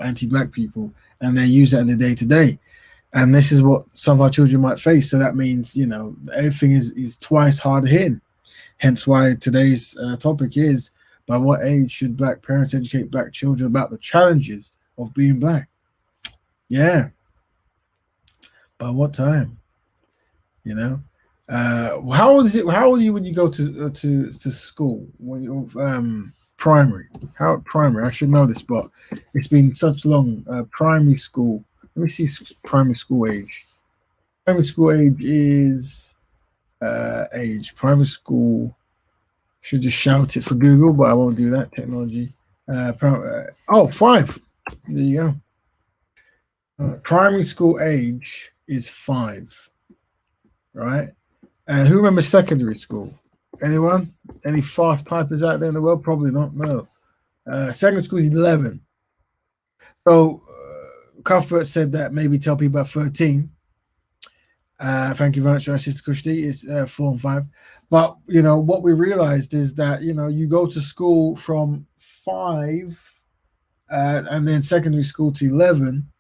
A: anti-black people, and they use that in the day-to-day. And this is what some of our children might face. So that means, everything is twice hard hitting. Hence why today's topic is, by what age should black parents educate black children about the challenges of being black? Yeah. By what time? How old is it? How old are you when you go to school? When you're primary? How primary? I should know this, but it's been such long. Primary school. Let me see primary school age. Primary school age is age. Primary school. Should just shout it for Google, but I won't do that. Technology. 5. There you go. Primary school age is 5. Right? And who remembers secondary school? Anyone? Any fast typers out there in the world? Probably not. No. Secondary school is 11. So Cuthbert said that maybe tell people about 13. Thank you very much, Sister Kushti. It's 4 and 5. But what we realized is that you go to school from 5, and then secondary school to 11.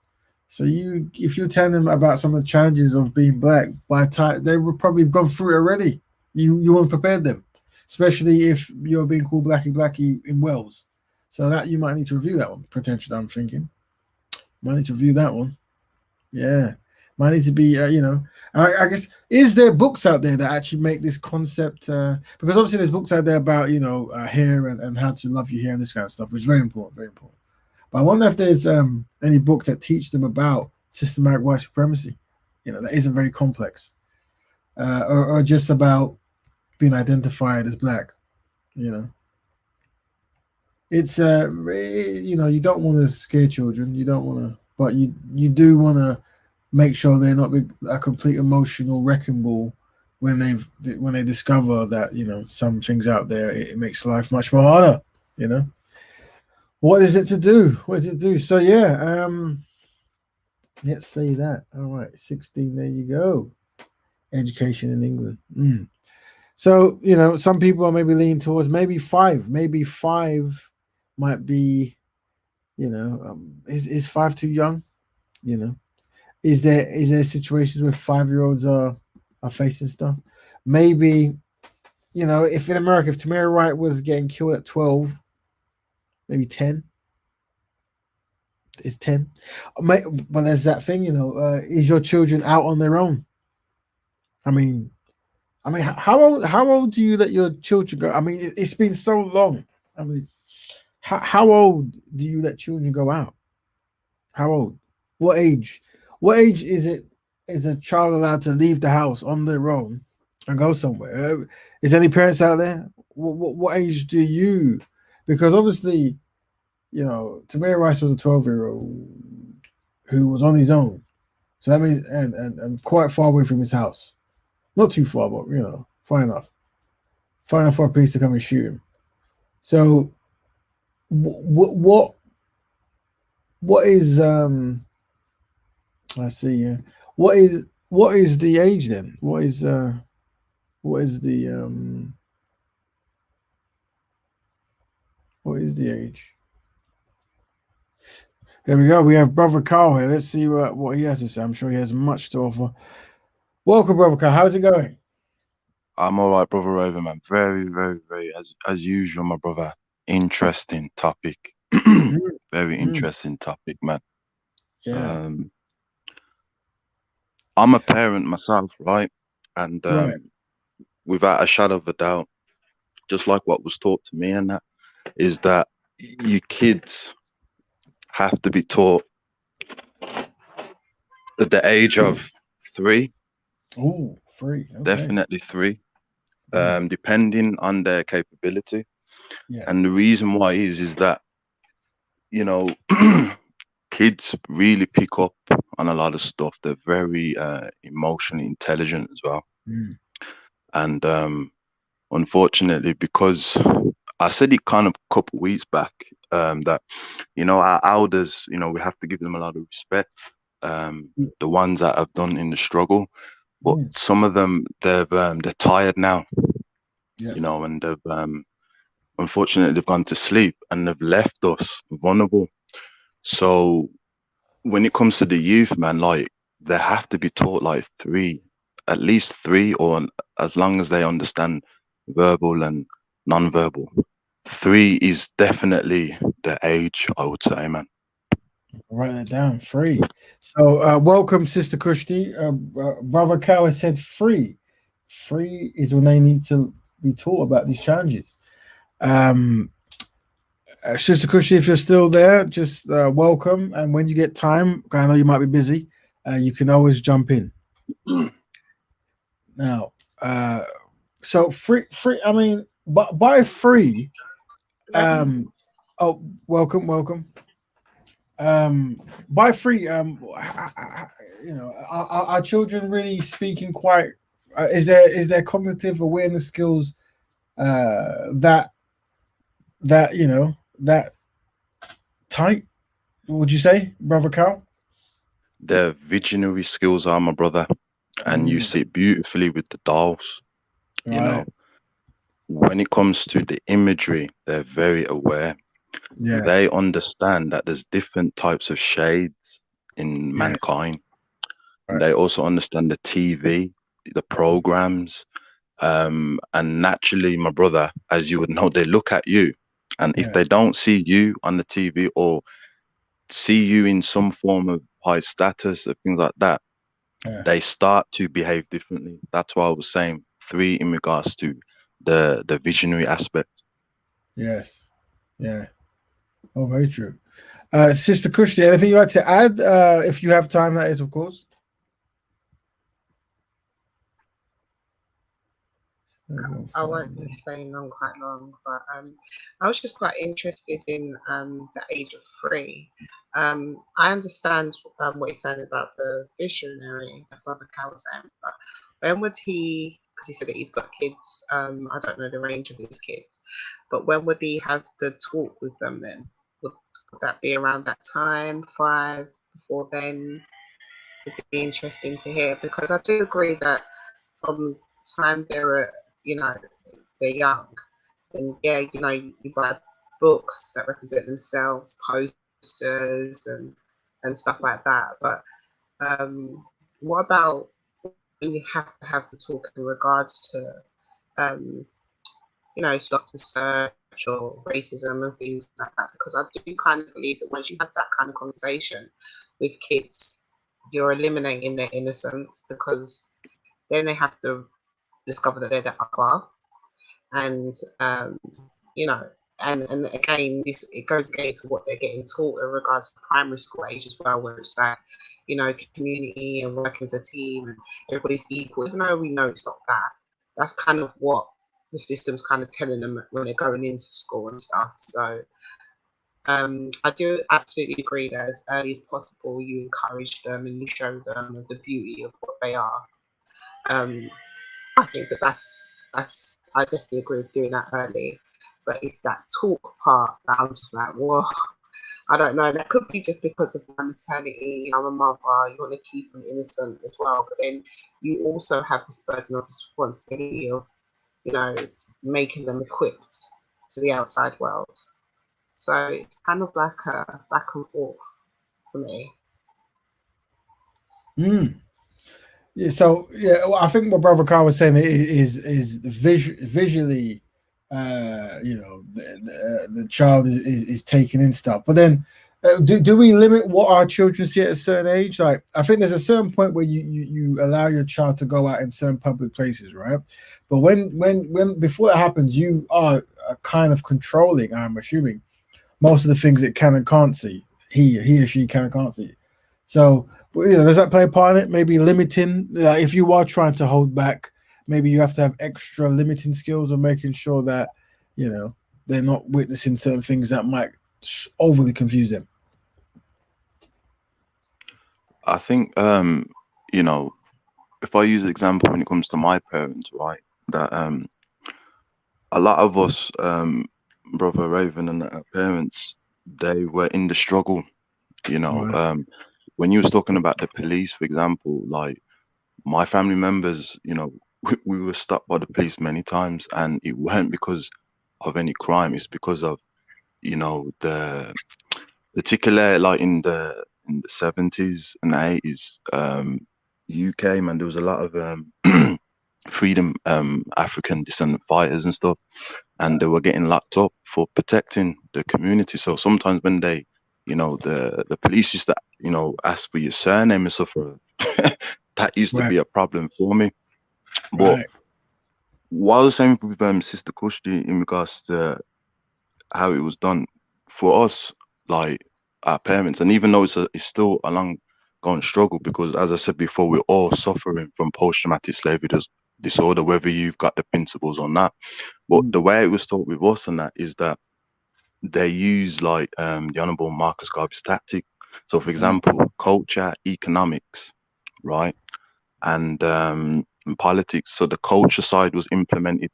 A: So if you're telling them about some of the challenges of being black, by the time they would probably have gone through it already. You won't prepare them, especially if you're being called blackie in Wales. So that you might need to review that one. Potentially, I'm thinking. Might need to review that one. Yeah. Might need to be, I guess, is there books out there that actually make this concept? Because obviously there's books out there about, hair and how to love your hair and this kind of stuff, which is very important, very important. But I wonder if there's any books that teach them about systematic white supremacy, that isn't very complex, or just about being identified as black, It's, you don't want to scare children. You don't want to, but you do want to make sure they're not a complete emotional wrecking ball when they discover that some things out there, it makes life much more harder. What is it to do? So yeah, let's say that. All right, 16. There you go. Education in England. So some people are maybe leaning towards maybe 5. Maybe 5 might be. Is 5 too young? Is there situations where 5-year-olds are facing stuff? Maybe, if in America, if Tamir Rice was getting killed at 12, maybe 10. It's 10. Mate, but there's that thing, is your children out on their own? I mean, how old do you let your children go? I mean, it's been so long. I mean, how old do you let children go out? How old? What age? What age is it? Is a child allowed to leave the house on their own and go somewhere? Is any parents out there? What age do you? Because obviously, Tamir Rice was a 12-year-old who was on his own. So that means, and quite far away from his house. Not too far, but, far enough. Far enough for a police to come and shoot him. So, what is, I see, yeah. What is the age then? What is the age? There we go. We have Brother Carl here. Let's see what he has to say. I'm sure he has much to offer. Welcome, Brother Carl. How's it going?
C: I'm all right, brother Raven, man. Very, very, very, as usual, my brother. Interesting topic. Very interesting topic, man.
A: Yeah.
C: I'm a parent myself, right? And
A: Right.
C: without a shadow of a doubt, just like what was taught to me, and that is that you kids have to be taught at the age of 3,
A: Oh, 3. Okay.
C: definitely 3, depending on their capability.
A: Yeah.
C: And the reason why is that, kids really pick up on a lot of stuff. They're very emotionally intelligent as well. And unfortunately, because I said it kind of a couple weeks back, that our elders, we have to give them a lot of respect. The ones that have done in the struggle, but some of them they're tired now.
A: Yes.
C: And they've unfortunately they've gone to sleep and they've left us vulnerable. So when it comes to the youth, man, like they have to be taught like 3, at least 3, or as long as they understand verbal and non-verbal. 3 is definitely the age, I would say, man.
A: Write that down. 3. So, welcome, Sister Kushti. Brother Cow has said 3. 3 is when they need to be taught about these challenges. Sister Kushti, if you're still there, just welcome. And when you get time, I know you might be busy, you can always jump in. Now, so free. I mean, by free. Oh, welcome. By free. Are children really speaking quite? Is there cognitive awareness skills that that tight? Would you say, Brother Carl?
C: Their visionary skills are, my brother, and you see it beautifully with the dolls.
A: Right.
C: When it comes to the imagery, they're very aware.
A: Yeah.
C: They understand that there's different types of shades in mankind.
A: Right.
C: They also understand the TV, the programs, and naturally, my brother, as you would know, they look at you, and if they don't see you on the TV or see you in some form of high status or things like that, they start to behave differently. That's why I was saying 3 in regards to the visionary aspect.
A: Yes. Yeah. Oh, very true. Sister Kushti, anything you'd like to add? If you have time, that is, of course.
D: I won't be staying on quite long, but I was just quite interested in the age of 3. I understand what he's saying about the visionary, that Brother Cal was saying, but when would he, because he said that he's got kids, I don't know the range of his kids, but when would he have the talk with them then? Would that be around that time, 5, before then? Would be interesting to hear, because I do agree that from time they're they're young, and you buy books that represent themselves, posters and stuff like that. But what about when you have to have the talk in regards to stop the search or racism and things like that. Because I do kind of believe that once you have that kind of conversation with kids, you're eliminating their innocence, because then they have to discover that they're the other. And and again, it goes against what they're getting taught in regards to primary school age as well, where it's like, community and working as a team and everybody's equal, even though we know it's not that. That's kind of what the system's kind of telling them when they're going into school and stuff. So I do absolutely agree that as early as possible you encourage them and you show them the beauty of what they are. I think that's I definitely agree with doing that early, but it's that talk part that I'm just like, whoa, I don't know. That could be just because of my maternity. I'm a mother. You want to keep them innocent as well, but then you also have this burden of responsibility of, making them equipped to the outside world. So it's kind of like a back and forth for me.
A: Yeah, so well, I think what Brother Carl was saying is visually, the child is taking in stuff. But then, do we limit what our children see at a certain age? Like, I think there's a certain point where you allow your child to go out in certain public places, right? But when before that happens, you are kind of controlling, I'm assuming, most of the things it can and can't see. He or she can and can't see. So, does that play a part in it? Maybe limiting, if you are trying to hold back, maybe you have to have extra limiting skills of making sure that, they're not witnessing certain things that might overly confuse them.
C: I think, if I use an example when it comes to my parents, right, that a lot of us, Brother Raven and our parents, they were in the struggle,
A: Right.
C: When you was talking about the police, for example, like my family members, we were stopped by the police many times, and it weren't because of any crime. It's because of, the particular, like in the 70s and 80s, UK, man, there was a lot of freedom African descendant fighters and stuff, and they were getting locked up for protecting the community. So sometimes when they, the police used to, ask for your surname and stuff, that used to
A: Right.
C: be a problem for me. But
A: Right.
C: what I was saying with Sister Kushti in regards to how it was done for us, like our parents, and even though it's still a long going struggle, because as I said before, we're all suffering from post-traumatic slavery disorder, whether you've got the principles or not. But the way it was taught with us and that is that they use like the Honorable Marcus Garvey's tactic. So for example, culture, economics, right? And politics. So the culture side was implemented,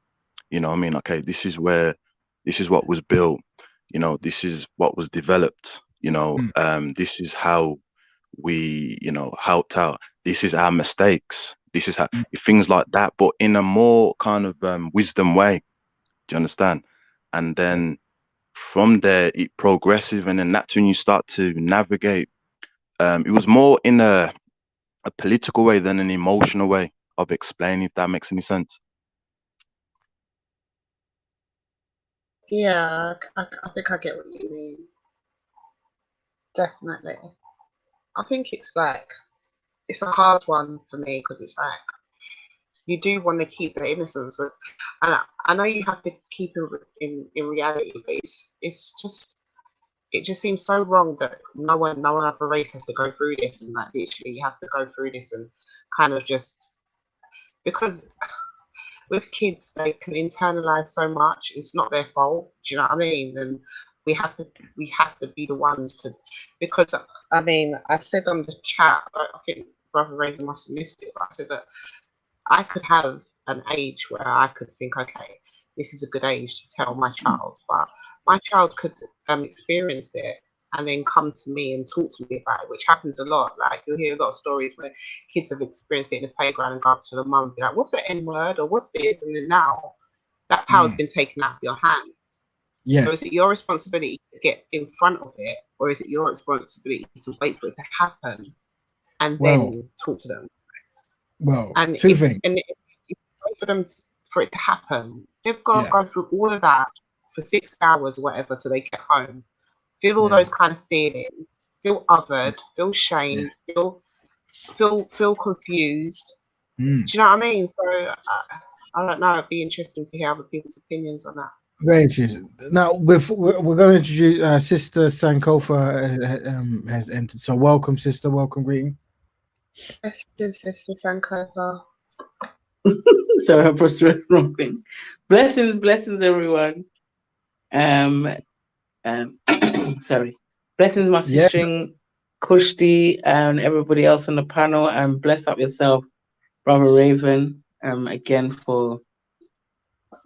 C: I mean, okay, this is what was built, this is what was developed, this is how we, helped out. This is our mistakes. This is how things like that, but in a more kind of wisdom way. Do you understand? And then from there, it progressive, and then that's when you start to navigate. It was more in a political way than an emotional way of explaining, if that makes any sense.
D: Yeah, I think I get what you mean. Definitely. I think it's a hard one for me, because it's like you do want to keep the innocence of, and I know you have to keep it in reality, but it just seems so wrong that no one other race has to go through this, and like literally you have to go through this and kind of just because with kids they can internalize so much. It's not their fault. Do you know what I mean? And we have to be the ones to, because I mean I said on the chat, I think Brother Raven must have missed it, but I said that I could have an age where I could think, okay, this is a good age to tell my child, but my child could experience it and then come to me and talk to me about it, which happens a lot. Like you'll hear a lot of stories where kids have experienced it in the playground and go up to the mum and be like, what's the N word or what's this? And then now that power's been taken out of your hands.
A: Yes.
D: So is it your responsibility to get in front of it, or is it your responsibility to wait for it to happen and then talk to them?
A: Well,
D: And
A: two things.
D: if you wait for them for it to happen. They've got to go through all of that for 6 hours or whatever till they get home. Feel all those kind of feelings. Feel othered. Feel shamed. Feel confused. Do you know what I mean? So I don't know. It'd be interesting to hear other people's opinions on that.
A: Very interesting. Now we're going to introduce Sister Sankofa has entered. So welcome, Sister. Welcome, greeting.
D: Sister Sankofa.
E: So I pressed the wrong thing. Blessings, everyone. Sorry. Blessings, my sister Kushti, and everybody else on the panel. And bless up yourself, Brother Raven. Again for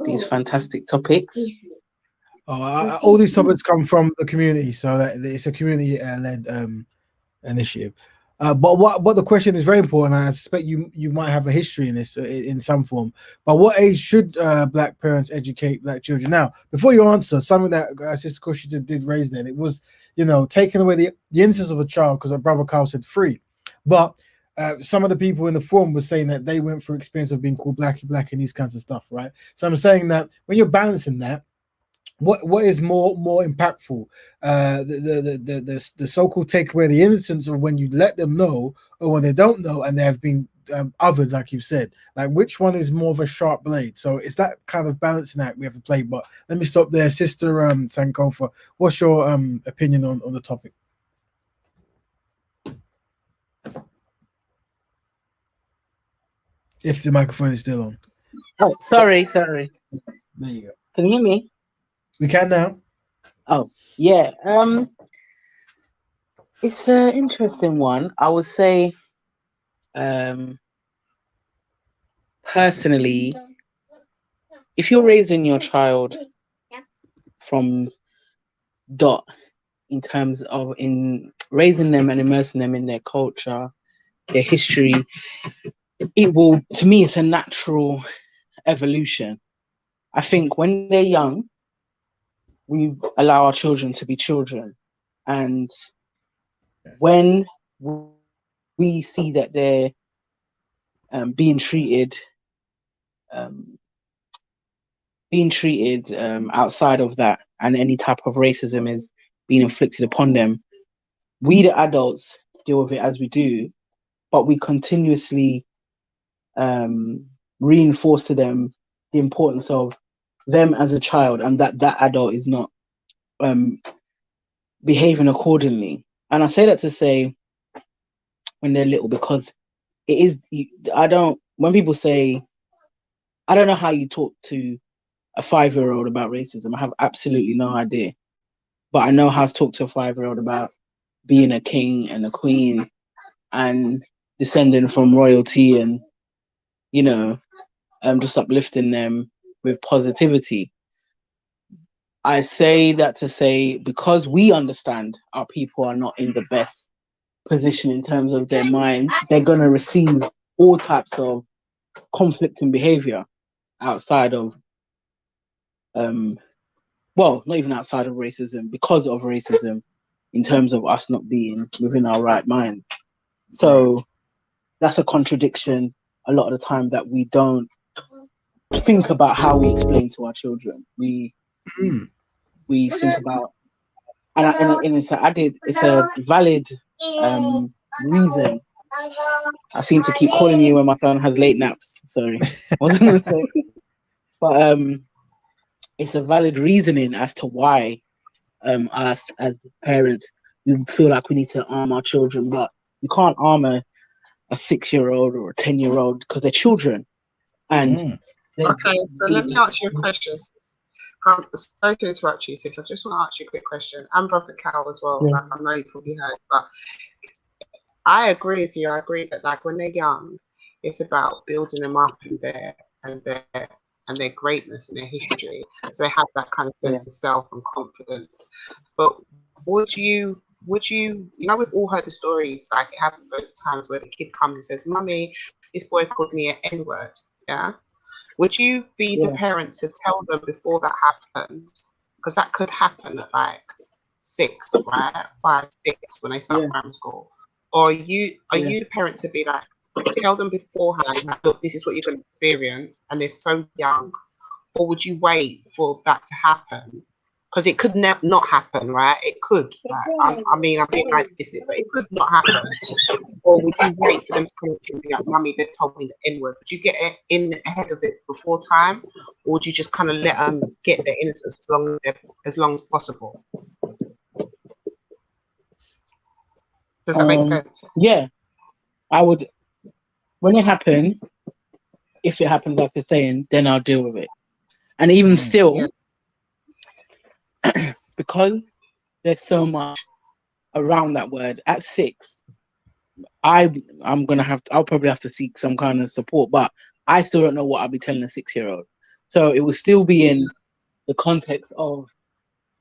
E: these fantastic topics.
A: All these topics come from the community, so that it's a community-led initiative. But the question is very important. I suspect you might have a history in this in some form. But what age should Black parents educate Black children? Now, before you answer, something that Sister Kushita did raise then, it was, taking away the innocence of a child, because our brother Carl said free. But some of the people in the forum were saying that they went through experience of being called black and these kinds of stuff, right? So I'm saying that when you're balancing that, what is more impactful, the so-called take away the innocence of when you let them know, or when they don't know and they have been othered, like you've said? Like, which one is more of a sharp blade? So it's that kind of balancing act we have to play. But let me stop there. Sister Sankofa, what's your opinion on the topic? If the microphone is still on.
E: Oh, sorry.
A: There you go.
E: Can you hear me?
A: We can now.
E: Oh, yeah. It's an interesting one. I would say, personally, if you're raising your child from dot, in terms of in raising them and immersing them in their culture, their history, it will, to me, it's a natural evolution. I think when they're young, we allow our children to be children, and when we see that they're being treated outside of that, and any type of racism is being inflicted upon them, we the adults deal with it as we do, but we continuously reinforce to them the importance of them as a child, and that adult is not behaving accordingly. And I say that to say, when they're little, because it is, when people say, I don't know how you talk to a 5-year-old about racism. I have absolutely no idea. But I know how to talk to a 5-year-old about being a king and a queen and descending from royalty, and, just uplifting them with positivity. I say that to say, because we understand our people are not in the best position in terms of their minds, they're going to receive all types of conflicting behavior outside of, not even outside of racism, because of racism, in terms of us not being within our right mind. So that's a contradiction a lot of the time, that we don't think about how we explain to our children. We think about, and it's a valid reason. I seem to keep calling you when my son has late naps. Sorry, I wasn't going to say, but it's a valid reasoning as to why us as parents, we feel like we need to arm our children, but you can't arm a 6-year-old or a 10-year-old, because they're children. And
D: okay, so let me ask you a question. Sorry to interrupt you, Sis. I just want to ask you a quick question. And Brother Cal as well.
E: Yeah.
D: Like, I know you probably heard, but I agree with you. I agree that, like, when they're young, it's about building them up in their greatness and their history, so they have that kind of sense of self and confidence. But would you, we've all heard the stories, like, it happens those times where the kid comes and says, "Mummy, this boy called me an N-word." Yeah. Would you be the parent to tell them before that happens? Because that could happen at like 6, right? 5, 6, when they start primary school. Or are you the parent to be like, tell them beforehand, like, look, this is what you're going to experience, and they're so young? Or would you wait for that to happen? Because it could not happen, right? It could. Like, I mean, I'm being idealistic, but it could not happen. Or would you wait for them to come up to you and be like, Mummy, they've told me the N-word? Would you get it in ahead of it before time? Or would you just kind of let them get their innocence as long as possible? Does that make sense?
E: Yeah, I would. When it happens, if it happens like you're saying, then I'll deal with it. And even still, because there's so much around that word, at 6, I'll probably have to seek some kind of support, but I still don't know what I'll be telling a 6-year-old. So it will still be in the context of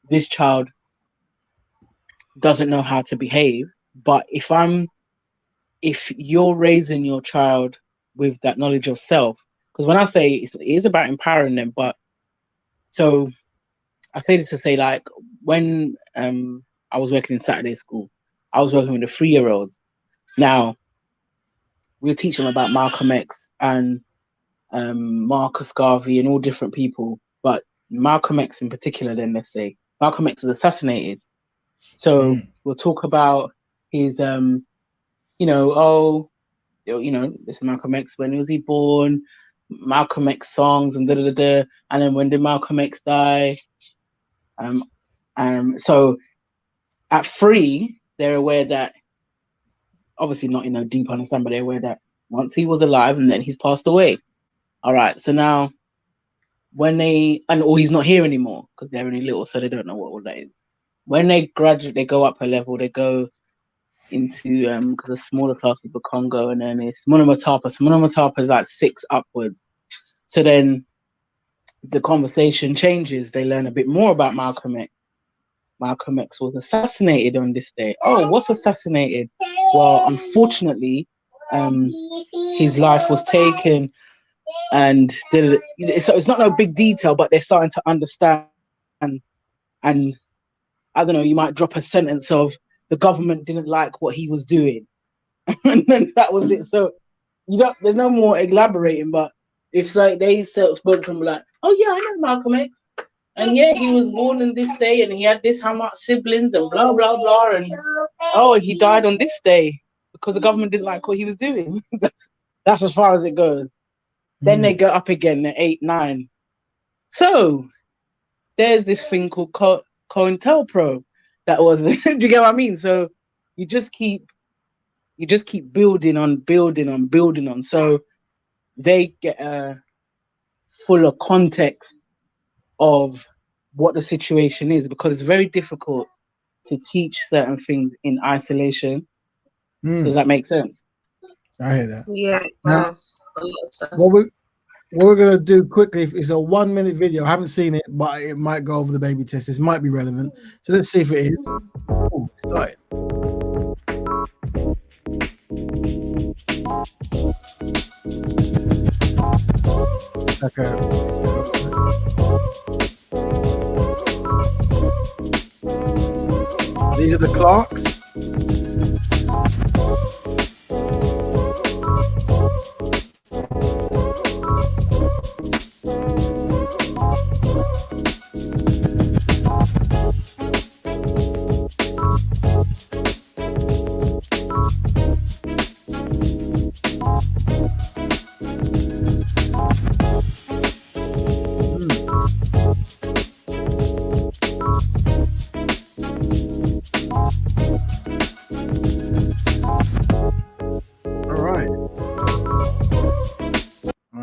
E: this child doesn't know how to behave. But if you're raising your child with that knowledge of self, because when I say it is about empowering them, but so I say this to say, like, when I was working in Saturday school, I was working with a 3-year-old. Now, we were teaching them about Malcolm X and Marcus Garvey and all different people, but Malcolm X in particular, then let's say, Malcolm X was assassinated. So we'll talk about his, this is Malcolm X, when was he born, Malcolm X songs and and then when did Malcolm X die? So at 3, they're aware that, obviously not in a deep understanding, but they're aware that once he was alive and then he's passed away. All right, so now when or he's not here anymore because they're really little, so they don't know what all that is. When they graduate, they go up a level, they go into because the smaller classes of Congo, and then it's Monomatapa. So Monomatapa is like 6 upwards. So then the conversation changes. They learn a bit more about Malcolm X. Malcolm X was assassinated on this day. Oh, what's assassinated? Well, unfortunately, his life was taken, and so it's not no big detail, but they're starting to understand. And I don't know, you might drop a sentence of the government didn't like what he was doing, and then that was it. So there's no more elaborating, but it's like they spoke to him like, oh yeah, I know Malcolm X. And yeah, he was born on this day, and he had this how much siblings, and blah blah blah, and he died on this day because the government didn't like what he was doing. that's as far as it goes. Then they go up again, they're 8, 9. So there's this thing called COINTELPRO that was. Do you get what I mean? So you just keep building on. So they get a fuller context of what the situation is, because it's very difficult to teach certain things in isolation. Does that make sense?
A: I hear that.
D: Yeah, it does.
A: What we're gonna do quickly is a 1-minute video. I haven't seen it, but it might go over the baby test. This might be relevant. So let's see if it is. Oh, started. These are the Clarks.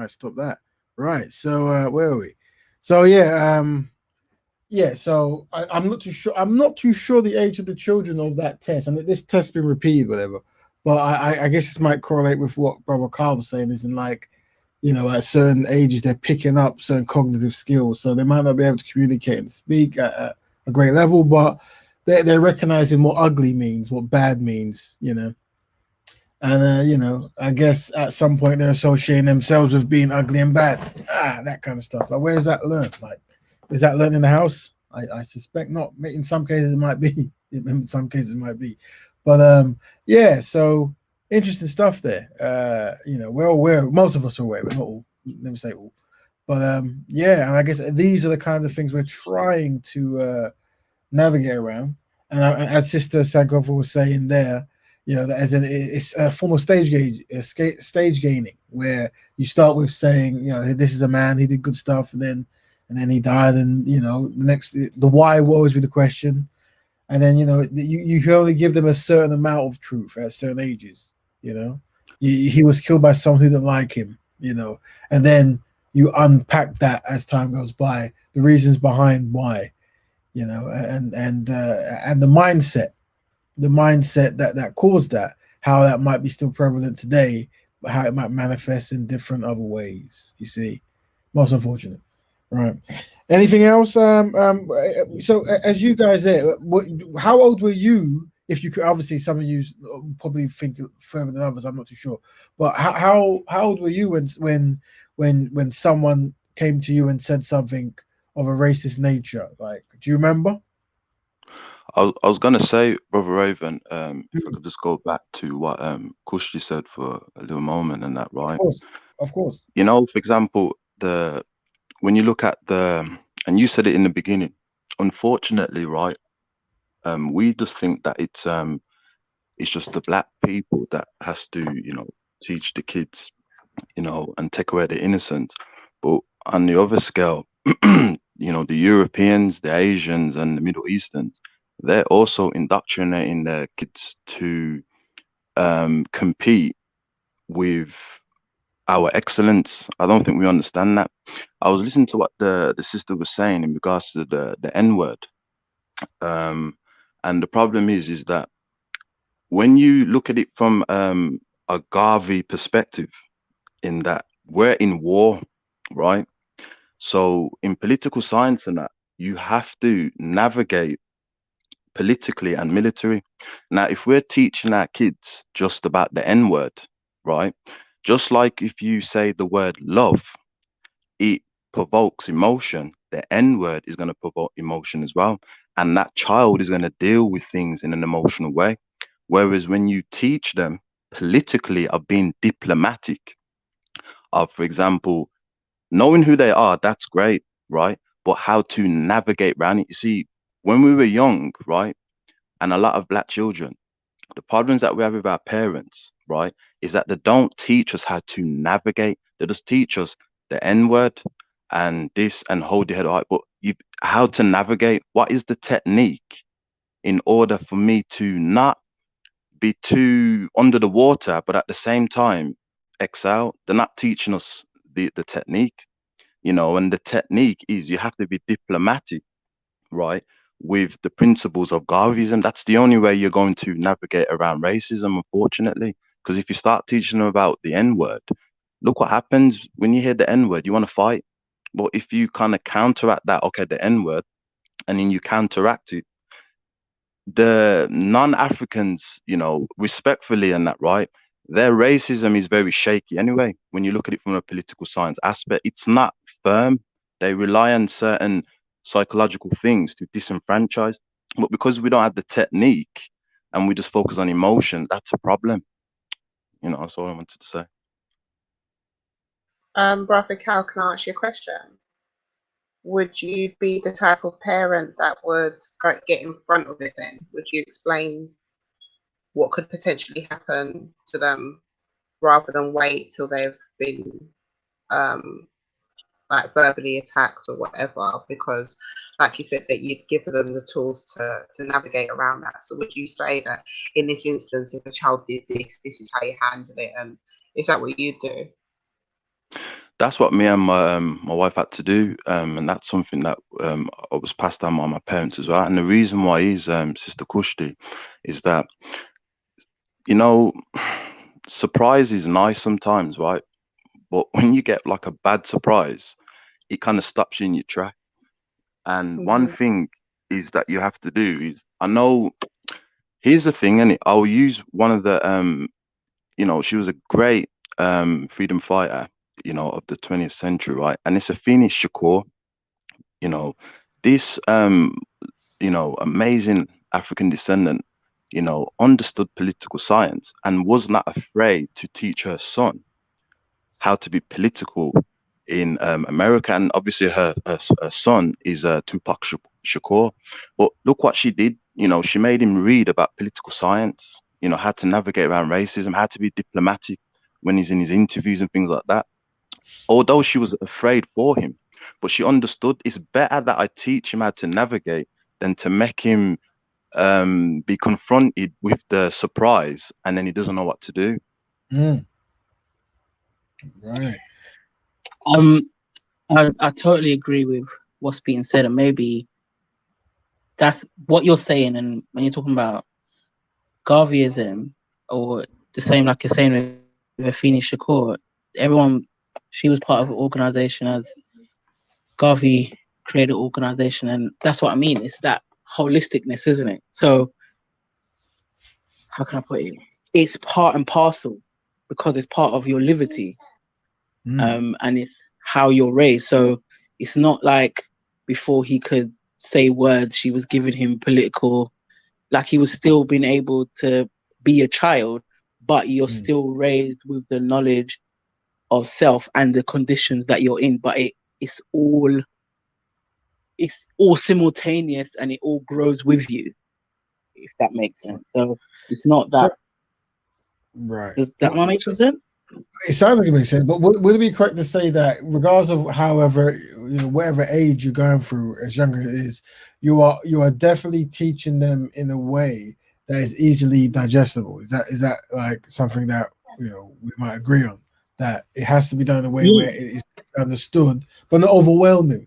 A: Stop that. Right. So where are we? So so I'm not too sure. I'm not too sure the age of the children of that test, and this test's been repeated, whatever. But I guess this might correlate with what Brother Carl was saying. Is in like, at certain ages they're picking up certain cognitive skills, so they might not be able to communicate and speak at a great level, but they're recognizing what ugly means, what bad means, And I guess at some point they're associating themselves with being ugly and bad. That kind of stuff. Like, where is that learned? Like, is that learned in the house? I suspect not. In some cases it might be. In some cases it might be. But so interesting stuff there. We're all aware, most of us are aware, but not all. Let me say all. But yeah, and I guess these are the kinds of things we're trying to navigate around. And as Sister Sankofa was saying there, that as in it's a form of stage gaining, where you start with saying, this is a man, he did good stuff, and then he died, and the why will always be the question, and then you can only give them a certain amount of truth at certain ages. He was killed by someone who didn't like him, and then you unpack that as time goes by, the reasons behind why, and the mindset that caused that, how that might be still prevalent today, but how it might manifest in different other ways. You see, most unfortunate, right? Anything else? So as you guys there, how old were you? If you could, obviously, some of you probably think further than others. I'm not too sure, but how old were you when someone came to you and said something of a racist nature? Like, do you remember?
C: I was gonna say, Brother Raven, if I could just go back to what Kushti said for a little moment, and that, right?
A: Of course.
C: For example, when you look at and you said it in the beginning, unfortunately, right? We just think that it's just the black people that has to, teach the kids, and take away their innocence. But on the other scale, the Europeans, the Asians, and the Middle Easterns, they're also indoctrinating their kids to compete with our excellence. I don't think we understand that. I was listening to what the sister was saying in regards to the N word, and the problem is that when you look at it from a Garvey perspective, in that we're in war, right? So in political science and that, you have to navigate politically and military. Now, if we're teaching our kids just about the N word, right? Just like if you say the word love, it provokes emotion. The N word is going to provoke emotion as well. And that child is going to deal with things in an emotional way. Whereas when you teach them politically of being diplomatic, of, for example, knowing who they are, that's great, right? But how to navigate around it. You see, when we were young, right, and a lot of black children, the problems that we have with our parents, right, is that they don't teach us how to navigate. They just teach us the N word and this and hold your head high. But how to navigate? What is the technique in order for me to not be too under the water, but at the same time excel? They're not teaching us the technique, and the technique is you have to be diplomatic, right, with the principles of Garveyism. That's the only way you're going to navigate around racism, unfortunately. Because if you start teaching them about the N word, look what happens when you hear the N word, you want to fight. But if you kind of counteract that, okay, the N word, and then you counteract it, the non-Africans, respectfully and that, right, their racism is very shaky anyway. When you look at it from a political science aspect, it's not firm. They rely on certain psychological things to disenfranchise. But because we don't have the technique and we just focus on emotion, that's a problem. That's all I wanted to say.
D: Brother Cal, can I ask you a question? Would you be the type of parent that would get in front of it then? Would you explain what could potentially happen to them rather than wait till they've been like verbally attacked or whatever? Because like you said, that you'd given them the tools to navigate around that. So would you say that in this instance, if a child did this is how you handle it, and is that what you do?
C: That's what me and my wife had to do, and that's something that I was passed down by my parents as well. And the reason why is, Sister Kushti, is that surprise is nice sometimes, right? But when you get like a bad surprise, it kind of stops you in your track. And one thing is that you have to do is, I know, here's the thing, and I'll use one of the she was a great freedom fighter, of the 20th century, right? And it's Afeni Shakur, this amazing African descendant. understood political science and was not afraid to teach her son how to be political in America. And obviously her son is Tupac Shakur. But look what she did. She made him read about political science, how to navigate around racism, how to be diplomatic when he's in his interviews and things like that. Although she was afraid for him, but she understood it's better that I teach him how to navigate than to make him be confronted with the surprise and then he doesn't know what to do.
A: Right.
E: I totally agree with what's being said, and maybe that's what you're saying. And when you're talking about Garveyism, or the same like you're saying with Afeni Shakur, she was part of an organization as Garvey created an organization, and that's what I mean. It's that holisticness, isn't it? So how can I put it? It's part and parcel because it's part of your liberty, and it's how you're raised. So it's not like before he could say words, she was giving him political, like he was still being able to be a child, but you're still raised with the knowledge of self and the conditions that you're in. But it's all simultaneous and it all grows with you, if that makes sense. So it's not that.
A: Right.
E: Does that make sense?
A: It sounds like it makes sense, but would it be correct to say that regardless of whatever age you're going through as younger it is, you are definitely teaching them in a way that is easily digestible? Is that like something that we might agree on, that it has to be done in a way where it is understood but not overwhelming?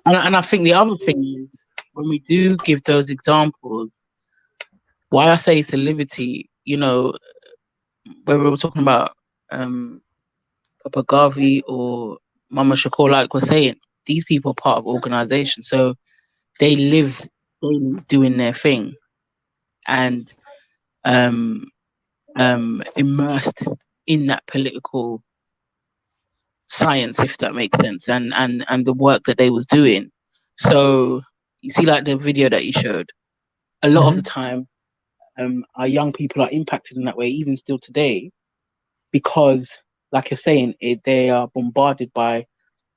E: And I think the other thing is, when we do give those examples, why I say it's a liberty, where we were talking about Papa Garvey or Mama Shakur, like we're saying, these people are part of organizations, so they lived doing their thing and immersed in that political science, if that makes sense, and the work that they was doing. So you see, like the video that you showed, a lot of the time our young people are impacted in that way, even still today, because like you're saying, they are bombarded by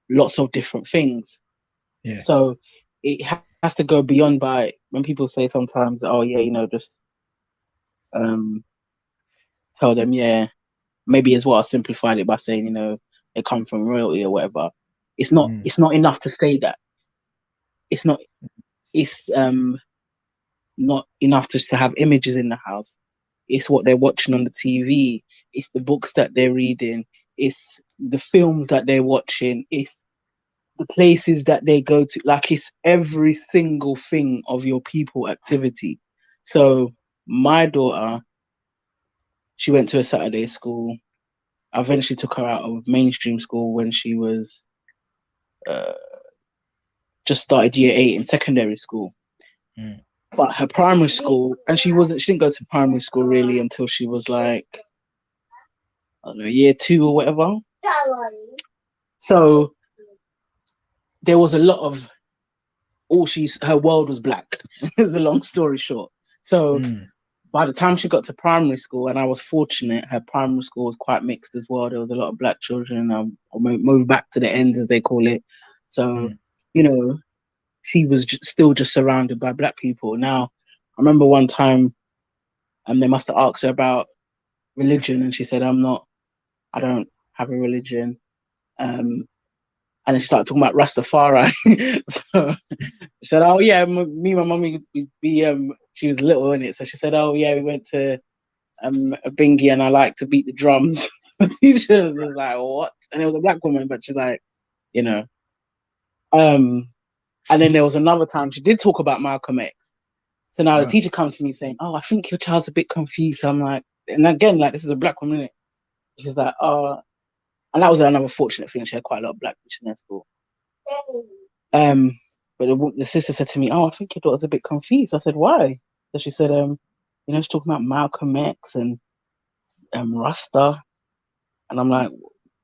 E: lots of different things. So it has to go beyond. By when people say sometimes, oh yeah, just tell them, maybe as well I simplified it by saying, they come from royalty or whatever. It's not enough to say that. It's not enough to have images in the house. It's what they're watching on the TV. It's the books that they're reading. It's the films that they're watching. It's the places that they go to. Like, it's every single thing of your people activity. So my daughter, she went to a Saturday school. I eventually took her out of mainstream school when she was just started year 8 in secondary school. But her primary school, and she didn't go to primary school really until she was like, I don't know, year 2 or whatever. So there was a lot of, her world was black, is the long story short. So by the time she got to primary school, and I was fortunate, her primary school was quite mixed as well. There was a lot of black children. I moved back to the ends, as they call it. So, she was still just surrounded by black people. Now, I remember one time, they must have asked her about religion, and she said, I don't have a religion. And then she started talking about Rastafari. So she said, oh yeah, me and my mummy, she was little in it. So she said, oh yeah, we went to a bingy and I like to beat the drums. The teacher was like, what? And it was a black woman, but she's like, and then there was another time she did talk about Malcolm X. So now the teacher comes to me saying, oh, I think your child's a bit confused. So I'm like, and again, like, this is a black woman, isn't it? She's like, oh, and that was another fortunate thing. She had quite a lot of black people in their school. But the sister said to me, oh, I think your daughter's a bit confused. I said, why? So she said, she's talking about Malcolm X and Rasta. And I'm like,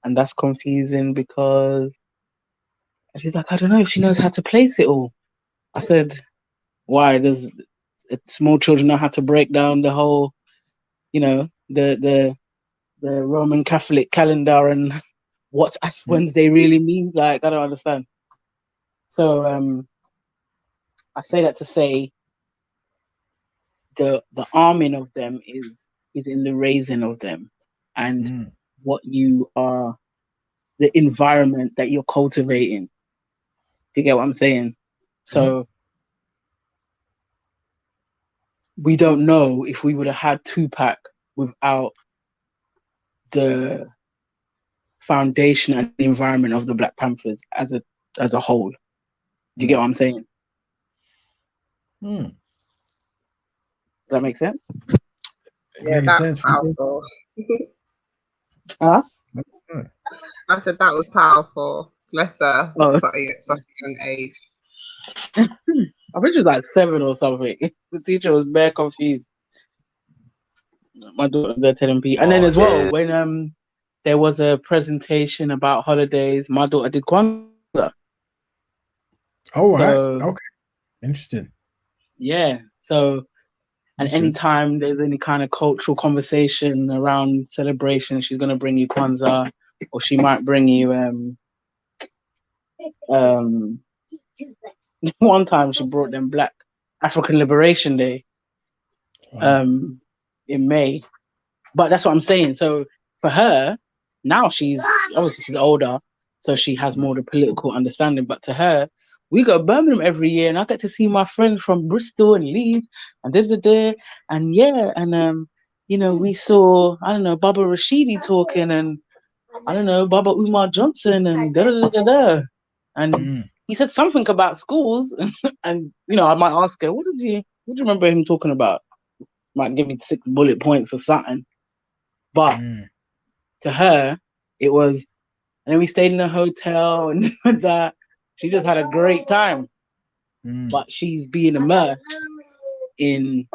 E: and that's confusing because, and she's like, I don't know if she knows how to place it all. I said, why? small children know how to break down the whole, the Roman Catholic calendar and what Ash Wednesday really means. Like, I don't understand. So I say that to say the arming of them is in the raising of them, and what you are, the environment that you're cultivating. Do you get what I'm saying? So we don't know if we would have had Tupac without the foundation and the environment of the Black Panthers as a whole. Do you get what I'm saying? Does that make sense?
D: Yeah, that was powerful.
E: Huh?
D: I said that was powerful. Bless her.
E: Oh.
D: Such a young age.
E: I think she was like 7 or something. The teacher was very confused. My daughter there telling people. And then as well, when there was a presentation about holidays, my daughter did Kwanzaa.
A: Oh,
E: so,
A: right. Okay. Interesting.
E: Yeah. So, and anytime there's any kind of cultural conversation around celebration, she's going to bring you Kwanzaa, or she might bring you one time she brought them Black African Liberation Day in May. But that's what I'm saying. So for her, now she's older, so she has more of the political understanding. But to her, we go to Birmingham every year, and I get to see my friends from Bristol and Leeds and and we saw, I don't know, Baba Rashidi talking, and I don't know, Baba Umar Johnson and and he said something about schools, and I might ask her, what do you remember him talking about? Might give me 6 bullet points or something. But to her, it was, and then we stayed in a hotel and that. She just had a great time. But she's being immersed in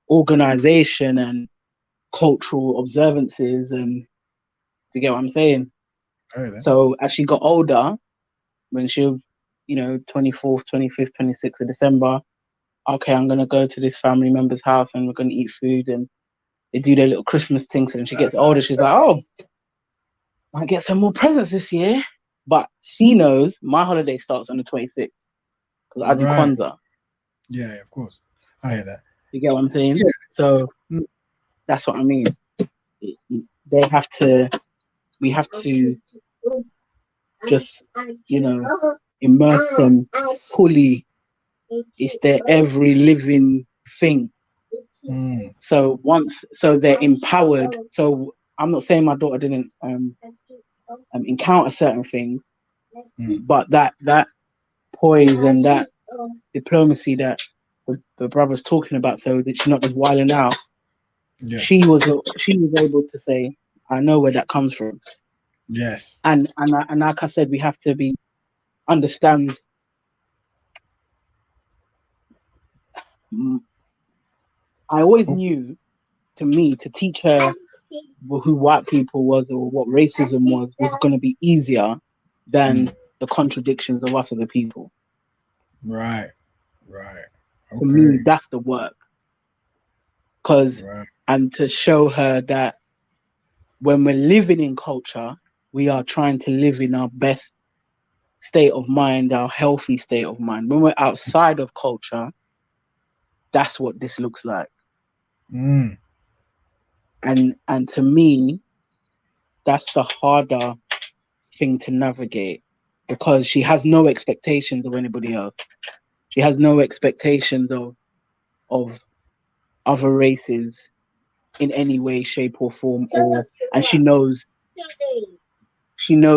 E: organization and cultural observances, and you get what I'm saying? So as she got older, when she was, 24th, 25th, 26th of December, okay, I'm going to go to this family member's house and we're going to eat food, and they do their little Christmas thing. So when she gets older, she's like, oh, I get some more presents this year. But she knows my holiday starts on the 26th because I do Kwanzaa.
A: Yeah, of course. I hear that.
E: You get what I'm saying?
A: Yeah.
E: So that's what I mean. We have to just, immerse them fully. It's their every living thing. So they're empowered. So I'm not saying my daughter didn't encounter certain things, but that poise and that diplomacy that the brother's talking about, so that she's not just wilding out. Yes. She was able to say, I know where that comes from.
A: Yes.
E: And like I said, we have to understand. I always knew, to teach her who white people was or what racism was going to be easier than the contradictions of us as a people.
A: Right. Okay.
E: To me, that's the work. And to show her that when we're living in culture, we are trying to live in our best state of mind, our healthy state of mind. When we're outside of culture, that's what this looks like. And to me, that's the harder thing to navigate, because she has no expectations of anybody else. She has no expectations of other races in any way, shape, or form, and she knows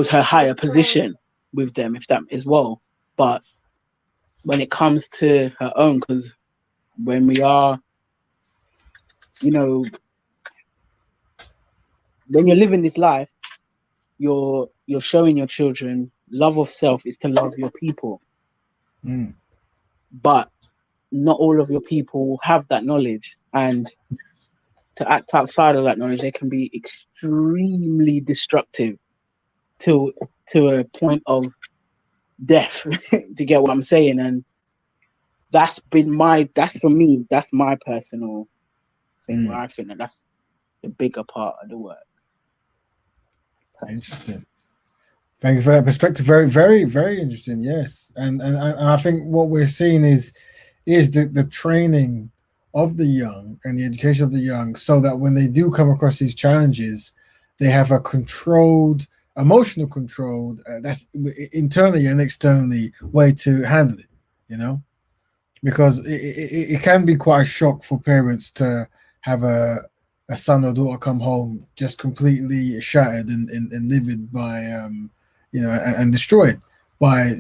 E: her higher position with them, if that as well. But when it comes to her own, because when we are, when you're living this life, you're showing your children love of self is to love your people. But not all of your people have that knowledge, and to act outside of that knowledge, they can be extremely destructive to a point of death. To get what I'm saying. And that's for me, that's my personal thing where I think that that's the bigger part of the work.
A: Interesting. Thank you for that perspective. Very, very, very interesting. Yes, and I think what we're seeing is the training of the young and the education of the young, so that when they do come across these challenges, they have a controlled, emotional controlled, that's internally and externally way to handle it. You know, because it can be quite a shock for parents to have a son or daughter come home just completely shattered and livid by and destroyed by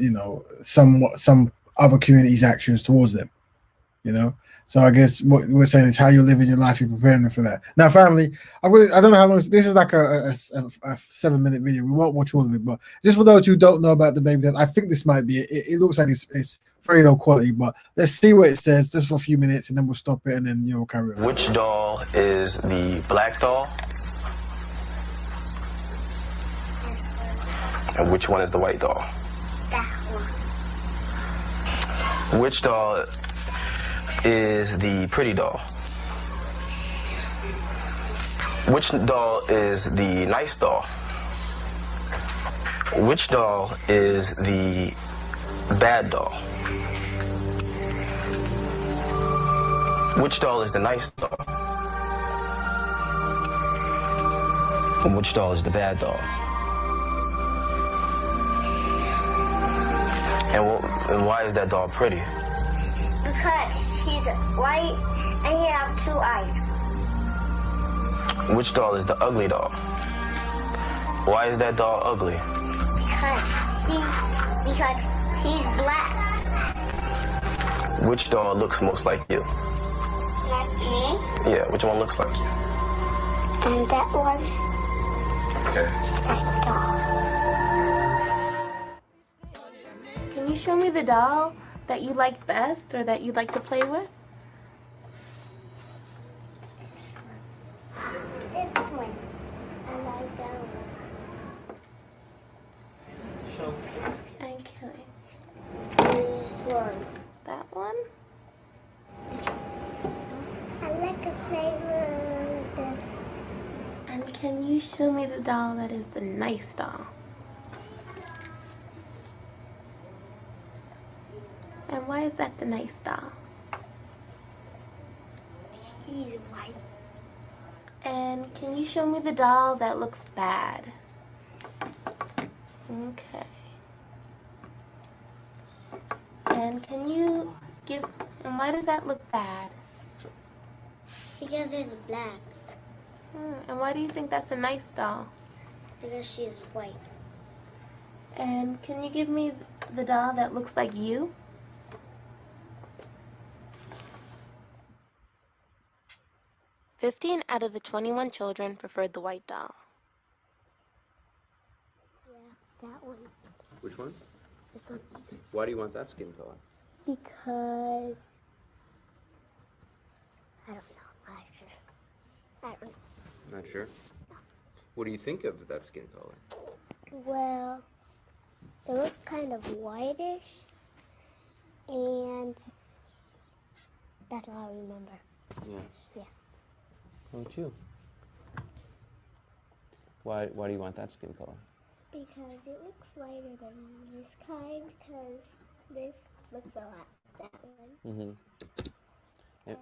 A: some other community's actions towards them. So I guess what we're saying is how you're living your life, you're preparing them for that. Now, family, I don't know how long this is, like a 7-minute video. We won't watch all of it, but just for those who don't know about the baby death, I think this might be it. It looks like it's very low quality, but let's see what it says just for a few minutes, and then we'll stop it, and then we'll carry on.
F: Which doll is the black doll? And which one is the white doll?
G: That one.
F: Which doll is the pretty doll? Which doll is the nice doll? Which doll is the bad doll? Which doll is the nice doll? And which doll is the bad doll? And why is that doll pretty?
G: Because she's white and she has 2 eyes.
F: Which doll is the ugly doll? Why is that doll ugly?
G: Because he's black.
F: Which doll looks most like you?
G: Like me?
F: Yeah, which one looks like you?
G: And that one.
F: Okay.
G: That doll.
H: Can you show me the doll that you like best or that you'd like to play with?
G: This one. I like that one.
H: And killing.
G: This one.
H: That one?
G: I like to play with this.
H: And can you show me the doll that is the nice doll? And why is that the nice doll?
G: He's white.
H: And can you show me the doll that looks bad? Okay. And can you and why does that look bad?
G: Because it's black.
H: And why do you think that's a nice doll?
G: Because she's white.
H: And can you give me the doll that looks like you? "15 out of the 21 children preferred the white doll."
G: Yeah, that one.
I: Which one?
G: This one.
I: Why do you want that skin color?
G: Because I don't know. I don't know.
I: Not sure. What do you think of that skin color?
G: Well, it looks kind of whitish, and that's all I remember.
I: Yeah.
G: Yeah.
I: How about you? Why do you want that skin color?
G: Because it looks lighter than this kind, because this looks a lot that one.
I: Mm-hmm. Yep.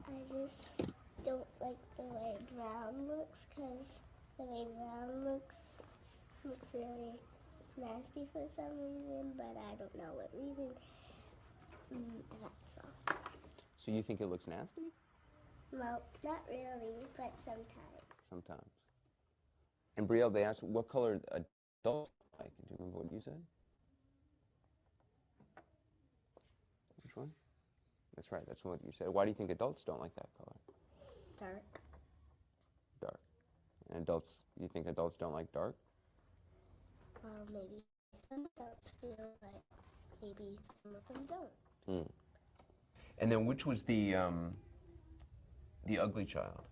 G: And I just don't like the way brown looks, because the way brown looks really nasty for some reason, but I don't know what reason. That's all.
I: So you think it looks nasty?
G: Well, not really, but sometimes.
I: Sometimes. And Brielle, they asked what color adults like. Do you remember what you said? Which one? That's right, that's what you said. Why do you think adults don't like that color?
G: Dark.
I: Dark. And you think adults don't like dark?
G: Well, maybe some adults do, but maybe some of them don't.
I: Hmm. And then which was the ugly child?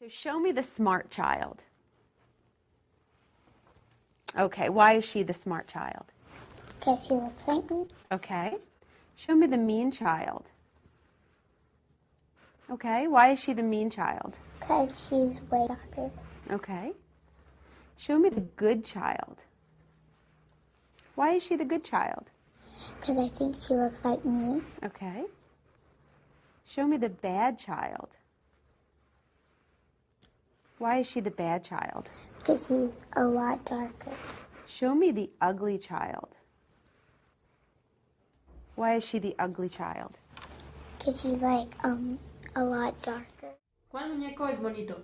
J: So show me the smart child. Okay, why is she the smart child?
G: Because she looks like me.
J: Okay. Show me the mean child. Okay. Why is she the mean child?
G: Because she's way darker.
J: Okay. Show me the good child. Why is she the good child?
G: Because I think she looks like me.
J: Okay. Show me the bad child. Why is she the bad child?
G: Because she's a lot darker.
J: Show me the ugly child. Why is she the ugly child?
G: Because she's like a lot darker.
K: ¿Cuál muñeco es bonito?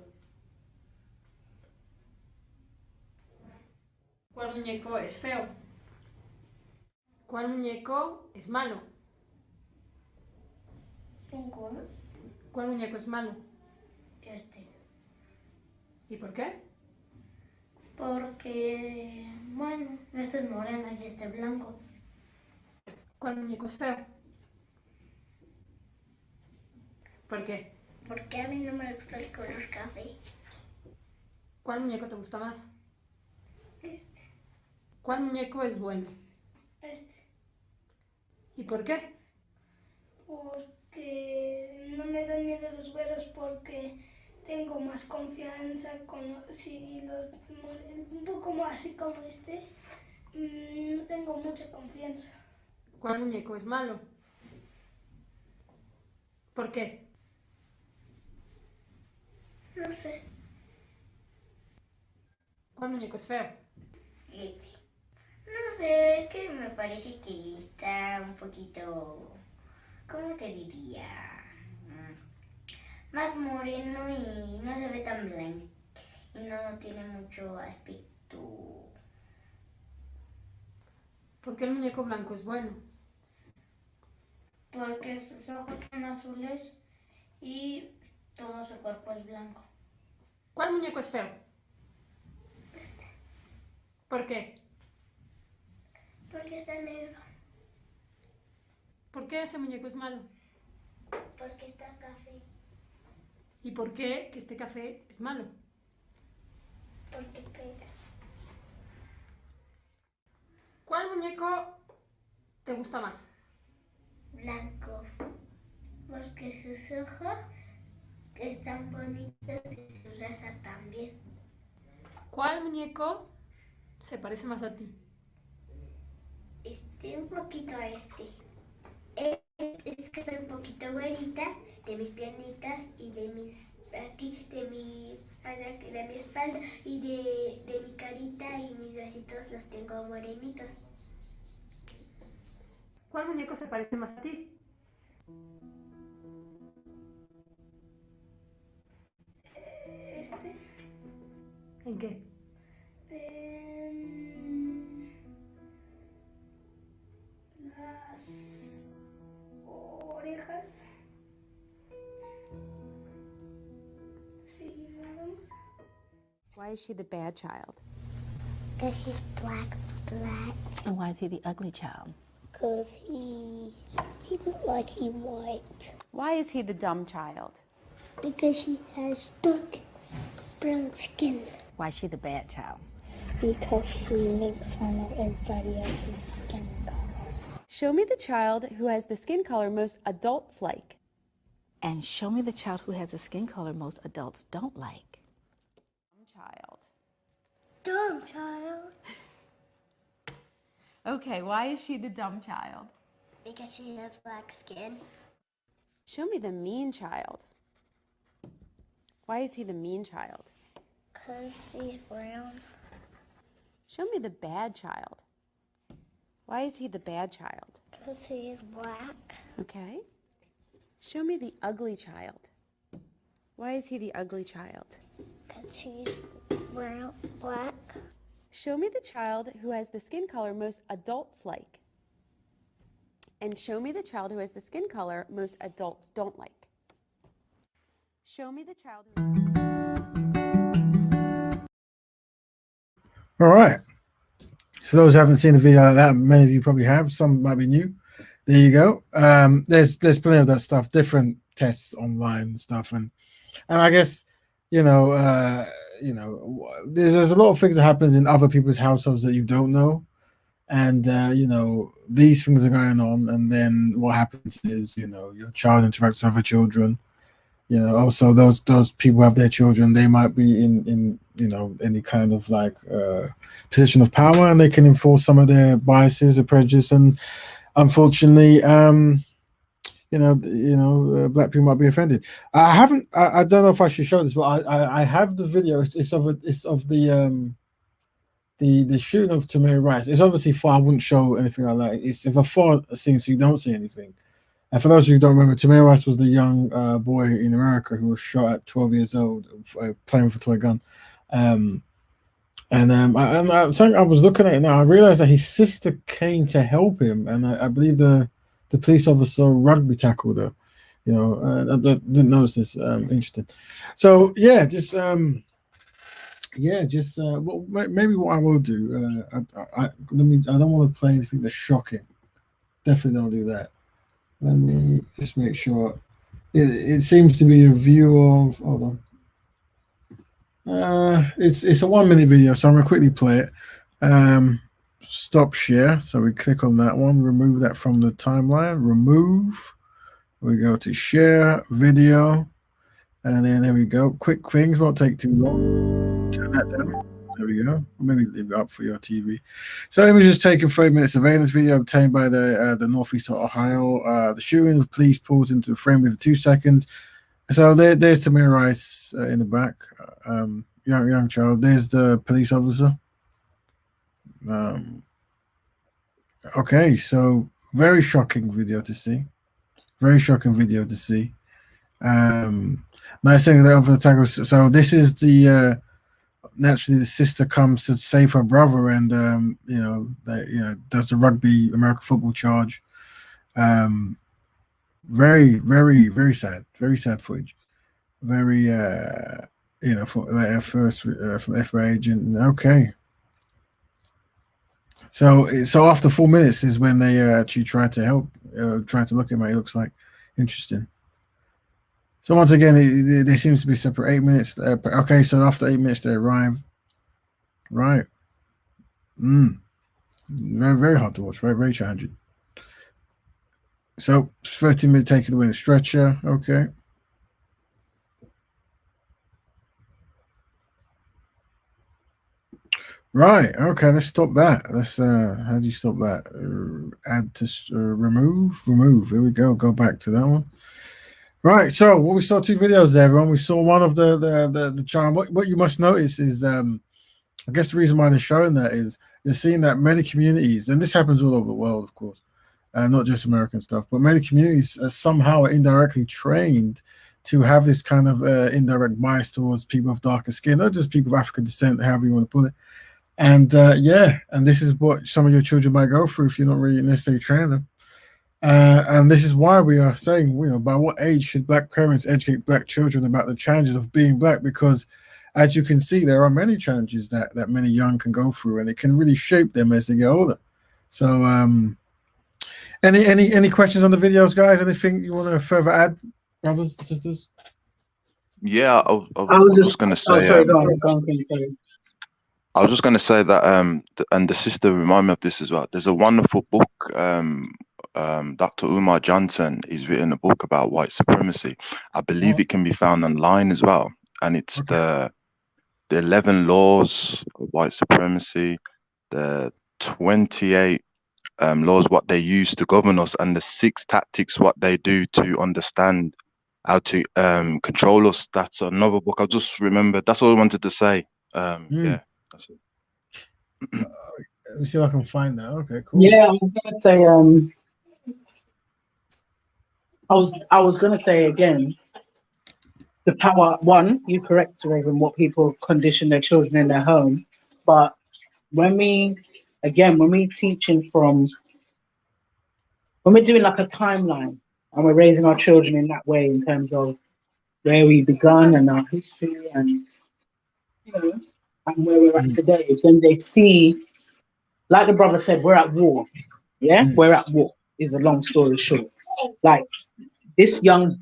K: ¿Cuál muñeco es feo? ¿Cuál muñeco es malo?
G: Ninguno.
K: ¿Cuál muñeco es malo?
G: Este.
K: ¿Y por qué?
G: Porque, bueno, este es moreno y este blanco.
K: ¿Cuál muñeco es feo? ¿Por qué?
G: Porque a mí no me gusta el color café.
K: ¿Cuál muñeco te gusta más?
G: Este.
K: ¿Cuál muñeco es bueno?
G: Este.
K: ¿Y por qué?
G: Porque no me dan miedo los güeros porque tengo más confianza con si los un poco más así como este. No tengo mucha confianza.
K: ¿Cuál muñeco es malo? ¿Por qué?
G: No sé.
K: ¿Cuál muñeco es feo?
G: Este. No sé, es que me parece que está un poquito, ¿cómo te diría? Más moreno y no se ve tan blanco. Y no tiene mucho aspecto.
K: ¿Por qué el muñeco blanco es bueno?
G: Porque sus ojos son azules y todo su cuerpo es blanco.
K: ¿Cuál muñeco es feo? ¿Por qué?
G: Porque está negro.
K: ¿Por qué ese muñeco es malo?
G: Porque está café.
K: ¿Y por qué que este café es malo?
G: Porque pega.
K: ¿Cuál muñeco te gusta más?
G: Blanco. Porque sus ojos están bonitos y su raza también.
K: ¿Cuál muñeco se parece más a ti?
G: Un poquito a este. Es que soy un poquito güerita de mis piernitas y de mis aquí, de mi espalda y de mi carita y mis bracitos los tengo morenitos.
K: ¿Cuál muñeco se parece más a ti?
G: Este.
K: ¿En qué?
G: Las orejas. Sí, vamos.
J: Why is she the bad child?
G: Because she's black.
L: And why is he the ugly child?
G: Because he looks like he's white.
J: Why is he the dumb child?
G: Because she has dark brown skin.
L: Why is she the bad child?
G: Because she makes fun of everybody else's skin color.
J: Show me the child who has the skin color most adults like.
L: And show me the child who has a skin color most adults don't like.
J: Child.
G: Dumb child.
J: Okay, why is she the dumb child?
G: Because she has black skin.
J: Show me the mean child. Why is he the mean child?
G: Because she's brown.
J: Show me the bad child. Why is he the bad child?
G: Because he is black.
J: Okay. Show me the ugly child. Why is he the ugly child?
G: Because he's brown, black.
J: Show me the child who has the skin color most adults like. And show me the child who has the skin color most adults don't like. Show me the child
A: All right. For those who haven't seen the video like that, many of you probably have. Some might be new. There you go. There's plenty of that stuff, different tests online and stuff, and I guess there's a lot of things that happens in other people's households that you don't know. and you know, these things are going on, and then what happens is, you know, your child interacts with other children. You know, also those people have their children. They might be in you know, any kind of like position of power, and they can enforce some of their biases, their prejudice, and unfortunately, black people might be offended. I haven't. I don't know if I should show this, but I have the video. It's of the shooting of Tamir Rice. It's obviously far. I wouldn't show anything like that. It's if a far scene, so you don't see anything. And for those of you who don't remember, Tamir Rice was the young boy in America who was shot at 12 years old playing with a toy gun. I was looking at it now. I realized that his sister came to help him, and I believe the police officer rugby tackled her. You know, I didn't notice this. Interesting. So yeah, well, maybe what I will do. I don't want to play anything that's shocking. Definitely don't do that. Let me just make sure. It seems to be a view of. Hold on. It's a 1 minute video, so I'm gonna quickly play it. Stop share. So we click on that one. Remove that from the timeline. Remove. We go to share video, and then there we go. Quick things won't take too long. Turn that down. There we go. Maybe leave it up for your TV. So image is taken 30 minute surveillance video obtained by the northeast of Ohio. The shooting of police pulls into the frame within 2 seconds. So there's Tamir Rice in the back, young child. There's the police officer. Okay, so very shocking video to see. Very shocking video to see. Nice thing that over the tackle. So this is the naturally the sister comes to save her brother, and does the rugby American football charge. Very, very, very sad. Very sad footage. Very for that first from FBI agent. Okay. So after 4 minutes is when they actually try to help, try to look at him. It looks like interesting. So once again, there seems to be separate 8 minutes. Okay, so after 8 minutes they arrive. Right. Very, very hard to watch. Very, very challenging. So 30 minutes taking away the stretcher. Okay. Right. Okay. Let's stop that. Let's. How do you stop that? Add to remove. Remove. Here we go. Go back to that one. Right. So we saw 2 videos there, everyone. We saw one of the charm. What you must notice is, I guess the reason why they're showing that is you're seeing that many communities, and this happens all over the world, of course, not just American stuff, but many communities somehow are indirectly trained to have this kind of indirect bias towards people of darker skin, not just people of African descent, however you want to put it. And and this is what some of your children might go through if you're not really necessarily training them. And this is why we are saying, by what age should black parents educate black children about the challenges of being black? Because as you can see, there are many challenges that many young can go through, and it can really shape them as they get older. So any questions on the videos, guys? Anything you want to further add, brothers and sisters?
C: Yeah, I was just going to say.
E: Oh, sorry, go on.
C: I was just going to say that, and the sister remind me of this as well. There's a wonderful book. Dr. Umar Johnson, he's written a book about white supremacy. I believe it can be found online as well, and it's the 11 laws of white supremacy, the 28 laws what they use to govern us, and the 6 tactics what they do to understand how to control us. That's another book. I just remembered. That's all I wanted to say. Yeah, that's it.
A: Let me see if I can find that. Okay, cool.
E: Yeah, I was gonna say I was gonna say again, the power one, you correct, Raven, what people condition their children in their home. But when we teaching from, when we're doing like a timeline and we're raising our children in that way in terms of where we begun and our history and and where we're at today, then they see, like the brother said, we're at war. Yeah, we're at war is a long story short. Like this child,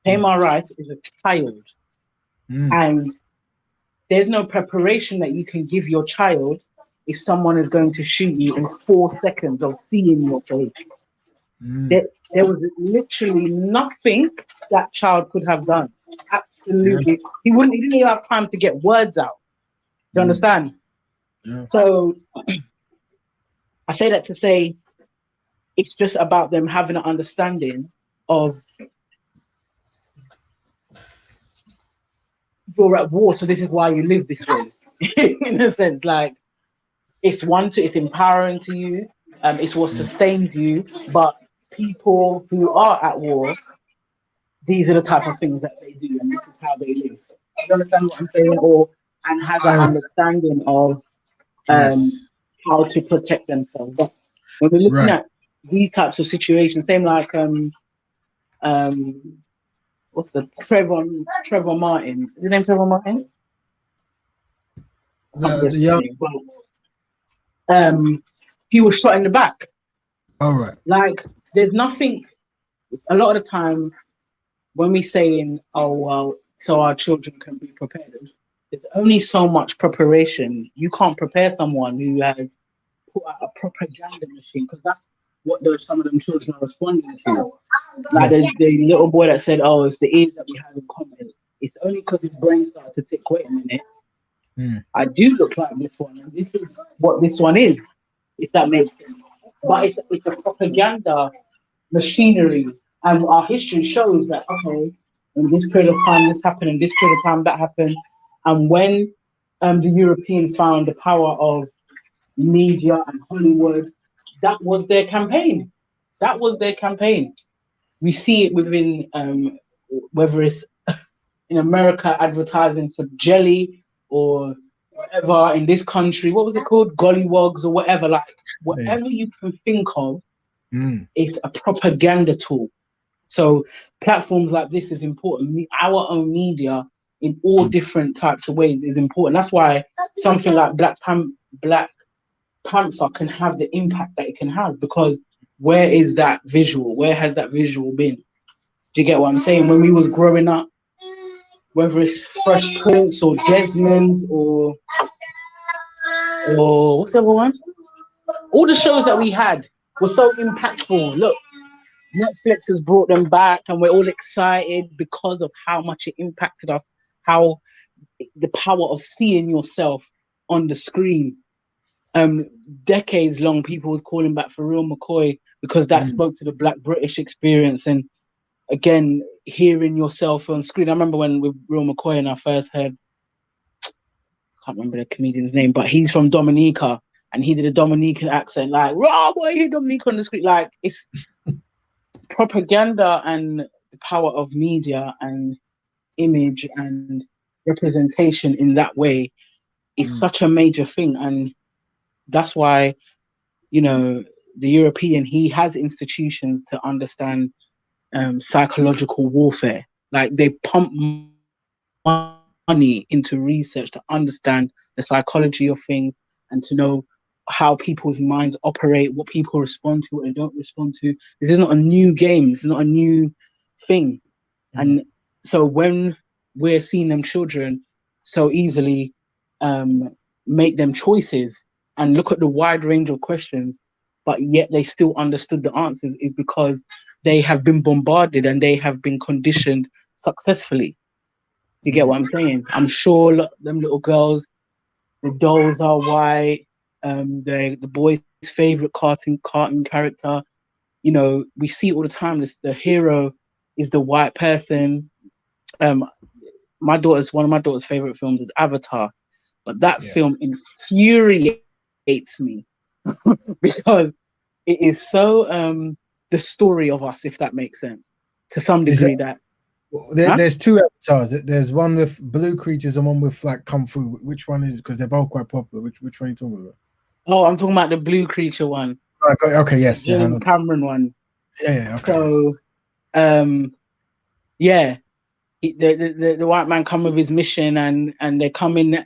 E: Tamir Rice is a child. And there's no preparation that you can give your child if someone is going to shoot you in 4 seconds of seeing your face. There was literally nothing that child could have done. Absolutely. He didn't even have time to get words out. Do you understand?
A: Yeah.
E: So I say that to say it's just about them having an understanding of you're at war, so this is why you live this way. In a sense, like it's empowering to you, it's what sustains you, but people who are at war, these are the type of things that they do, and this is how they live. You understand what I'm saying? And have an understanding of how to protect themselves. But when we're looking at these types of situations, same like what's the Trevor Martin? Is his name Trevor Martin? He was shot in the back.
A: All right.
E: Like there's nothing. A lot of the time, when we saying, "Oh well," so our children can be prepared. There's only so much preparation. You can't prepare someone who has put out a propaganda machine, because that's what some of them children are responding to. Like the little boy that said, "Oh, it's the age that we have in common." It's only because his brain started to tick. Wait a minute, I do look like this one, and this is what this one is. If that makes sense, but it's a propaganda machinery, and our history shows that in this period of time this happened, in this period of time that happened, and when the Europeans found the power of media and Hollywood, that was their campaign. That was their campaign. We see it within whether it's in America advertising for jelly or whatever, in this country, what was it called? Gollywogs or whatever, like whatever you can think of, it's a propaganda tool. So platforms like this is important. Our own media in all different types of ways is important. That's why something like Black Panther can have the impact that it can have, because where is that visual? Where has that visual been? Do you get what I'm saying? When we was growing up, whether it's Fresh Prince or Desmond or what's the other one? All the shows that we had were so impactful. Look, Netflix has brought them back, and we're all excited because of how much it impacted us, how the power of seeing yourself on the screen. Decades long, people was calling back for Real McCoy because that spoke to the Black British experience. And again, hearing yourself on screen. I remember when with Real McCoy and I first heard, I can't remember the comedian's name, but he's from Dominica and he did a Dominican accent, like, "Raw boy, you Dominica on the screen." Like, it's propaganda and the power of media and image and representation in that way is such a major thing. And that's why, the European, he has institutions to understand psychological warfare. Like, they pump money into research to understand the psychology of things and to know how people's minds operate, what people respond to, what they don't respond to. This is not a new game. This is not a new thing. And so when we're seeing them children so easily make them choices and look at the wide range of questions, but yet they still understood the answers, is because they have been bombarded and they have been conditioned successfully. Do you get what I'm saying? I'm sure them little girls, the dolls are white, the boy's favorite cartoon character. We see it all the time. The hero is the white person. One of my daughter's favorite films is Avatar, but that film infuriates me because it is so the story of us, if that makes sense, to some degree.
A: There's two avatars. There's one with blue creatures and one with like kung fu. Which one is? Because they're both quite popular. Which one are you talking about?
E: Oh, I'm talking about the blue creature one.
A: Okay, yes,
E: James Cameron one.
A: Yeah. Okay.
E: So, the white man come with his mission, and they come in.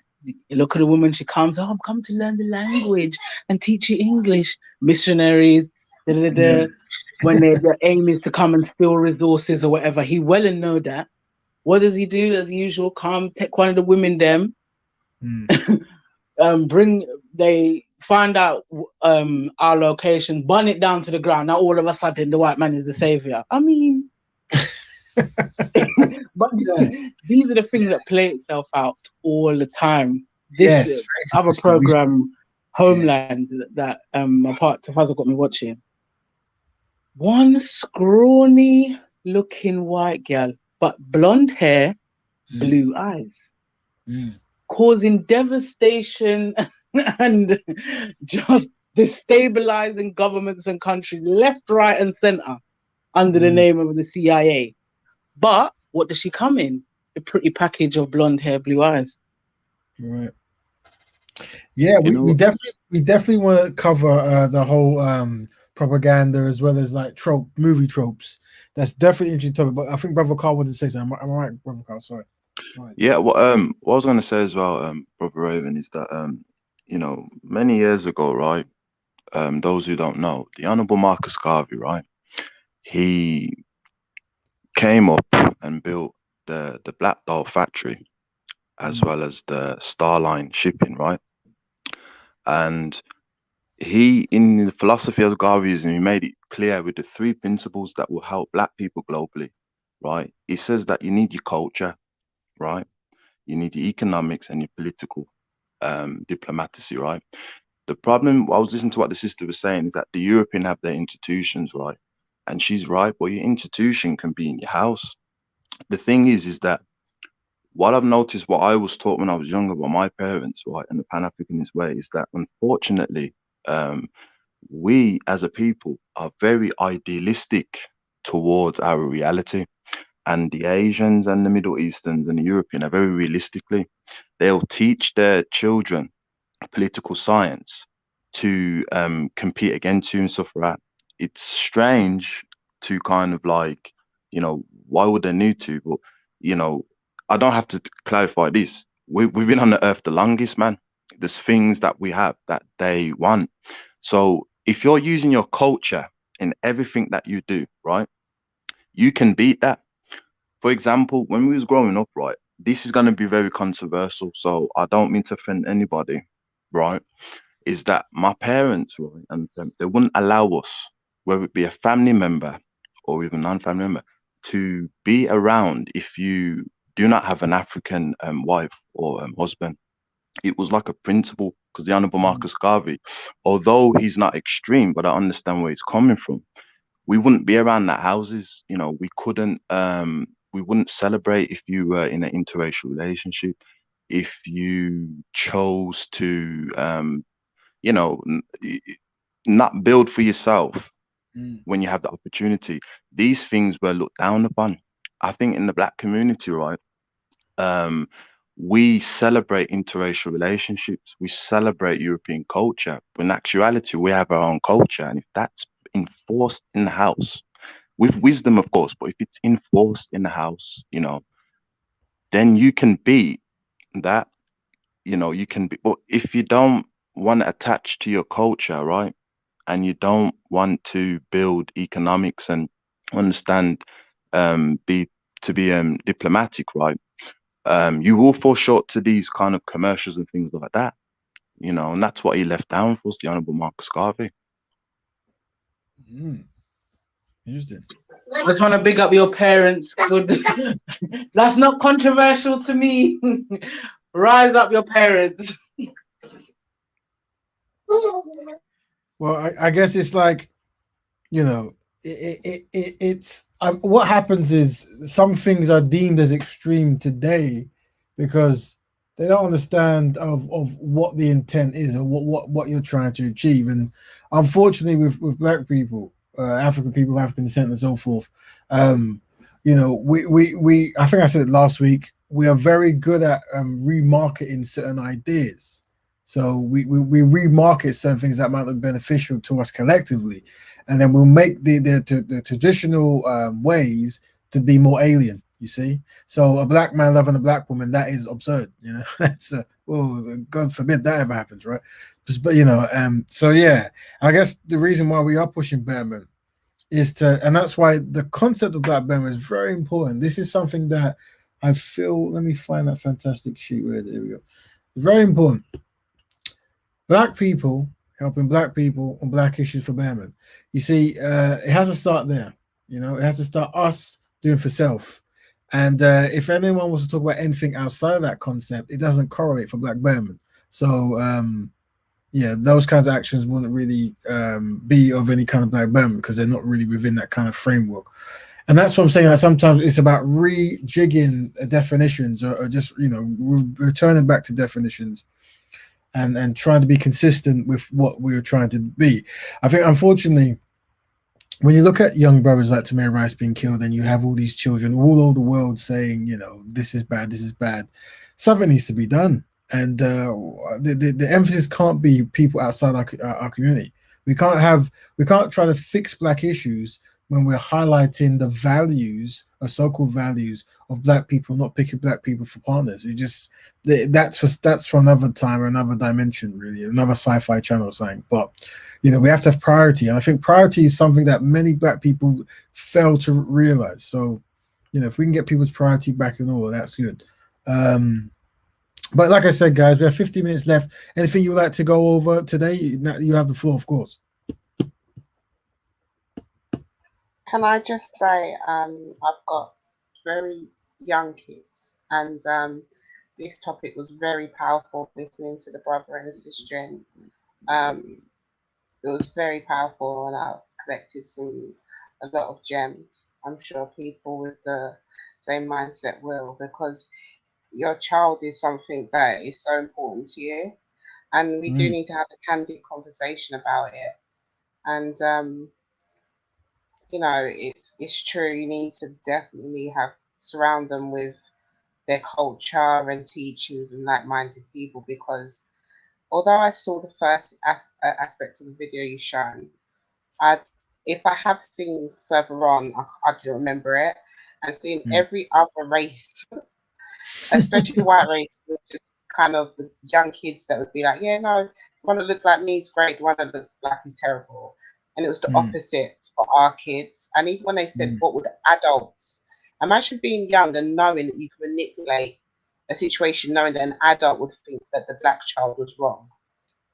E: Look at the woman. She comes. "Oh, I'm come to learn the language and teach you English." Missionaries. When their aim is to come and steal resources or whatever, he well and know that. What does he do as usual? Come take one of the women them, find out our location, burn it down to the ground. Now all of a sudden the white man is the savior. I mean, but these are the things that play itself out all the time. This other program, Homeland, that my partner Faza got me watching. One scrawny looking white girl, but blonde hair, blue eyes, causing devastation and just destabilizing governments and countries left, right, and center under the name of the CIA. But what does she come in? A pretty package of blonde hair, blue eyes.
A: Right. Yeah, we definitely want to cover the whole propaganda as well as like movie tropes. That's definitely interesting topic. But I think Brother Carl wanted to say something. Am I right, Brother Carl? Sorry. Right.
C: Yeah, what I was going to say as well, Brother Raven, is that many years ago, right? Those who don't know, the Honourable Marcus Garvey, right? He came up and built the Black Doll factory, as well as the Starline shipping, right? And he, in the philosophy of Garveyism, he made it clear with the 3 principles that will help Black people globally, right? He says that you need your culture, right? You need your economics and your political diplomacy, right? The problem, I was listening to what the sister was saying, is that the European have their institutions, right? And she's right, but your institution can be in your house. The thing is that what I've noticed, what I was taught when I was younger by my parents, right, in the Pan-Africanist way, is that unfortunately, we as a people are very idealistic towards our reality. And the Asians and the Middle Easterns and the European are very realistically, they'll teach their children political science to compete against you and stuff like that. It's strange to kind of like, why would they need to? But, I don't have to clarify this. We've been on the earth the longest, man. There's things that we have that they want. So if you're using your culture in everything that you do, right, you can beat that. For example, when we was growing up, right, this is going to be very controversial, so I don't mean to offend anybody, right, is that my parents, right, and they wouldn't allow us, whether it be a family member or even non-family member, to be around if you do not have an African wife or husband. It was like a principle, because the Honourable Marcus Garvey, although he's not extreme, but I understand where he's coming from, we wouldn't be around that houses. We couldn't, we wouldn't celebrate if you were in an interracial relationship, if you chose to, not build for yourself when you have the opportunity. These things were looked down upon. I think in the Black community, right, we celebrate interracial relationships, we celebrate European culture, but in actuality, we have our own culture. And if that's enforced in the house, with wisdom, of course, but if it's enforced in the house, then you can be that, you can be. But if you don't want to attach to your culture, right, and you don't want to build economics and understand, be diplomatic, right, you will fall short to these kind of commercials and things like that, and that's what he left down for us, the Honourable Marcus Garvey.
A: Interesting.
E: I just want to big up your parents. That's not controversial to me. Rise up your parents.
A: Well, I guess it's like, it's what happens is some things are deemed as extreme today because they don't understand of what the intent is or what you're trying to achieve. And unfortunately, with Black people, African people, African descent, and so forth, we I think I said it last week. We are very good at remarketing certain ideas. So we remarket certain things that might be beneficial to us collectively, and then we'll make the traditional ways to be more alien. You see, so a Black man loving a Black woman, that is absurd. That's God forbid that ever happens, right? But so yeah, I guess the reason why we are pushing Betterment is and that's why the concept of Black Betterment is very important. This is something that I feel. Let me find that fantastic sheet. There we go. Very important. Black people helping black people on black issues for betterment. You see, it has to start there. You know, it has to start us doing for self. And if anyone wants to talk about anything outside of that concept, it doesn't correlate for black betterment. So yeah, those kinds of actions wouldn't really be of any kind of black betterment because they're not really within that kind of framework. And that's what I'm saying. That sometimes it's about rejigging definitions, or just returning back to definitions, and trying to be consistent with what we're trying to be. I think, unfortunately, when you look at young brothers like Tamir Rice being killed, and you have all these children all over the world saying, this is bad, this is bad, something needs to be done. And the emphasis can't be people outside our community. We can't try to fix black issues when we're highlighting the values or so-called values of black people, not picking black people for partners. That's for another time or another dimension, really, another sci-fi channel or something. But we have to have priority, and I think priority is something that many black people fail to realize. So, if we can get people's priority back in order, that's good. But like I said, guys, we have 50 minutes left. Anything you would like to go over today? You have the floor, of course.
D: Can I just say, I've got very young kids, and this topic was very powerful. Listening to the brother and the sister, and it was very powerful, and I've collected a lot of gems. I'm sure people with the same mindset will, because your child is something that is so important to you, and we do need to have a candid conversation about it. And it's true. You need to definitely surround them with their culture and teachers and like-minded people, because although I saw the first aspect of the video you shown, if I have seen further on, I didn't remember it, and seeing every other race, especially the white race, was just kind of the young kids that would be like, yeah, no, the one that looks like me is great, the one that looks black is terrible. And it was the opposite for our kids. And even when they said, what would adults, imagine being young and knowing that you can manipulate a situation, knowing that an adult would think that the black child was wrong.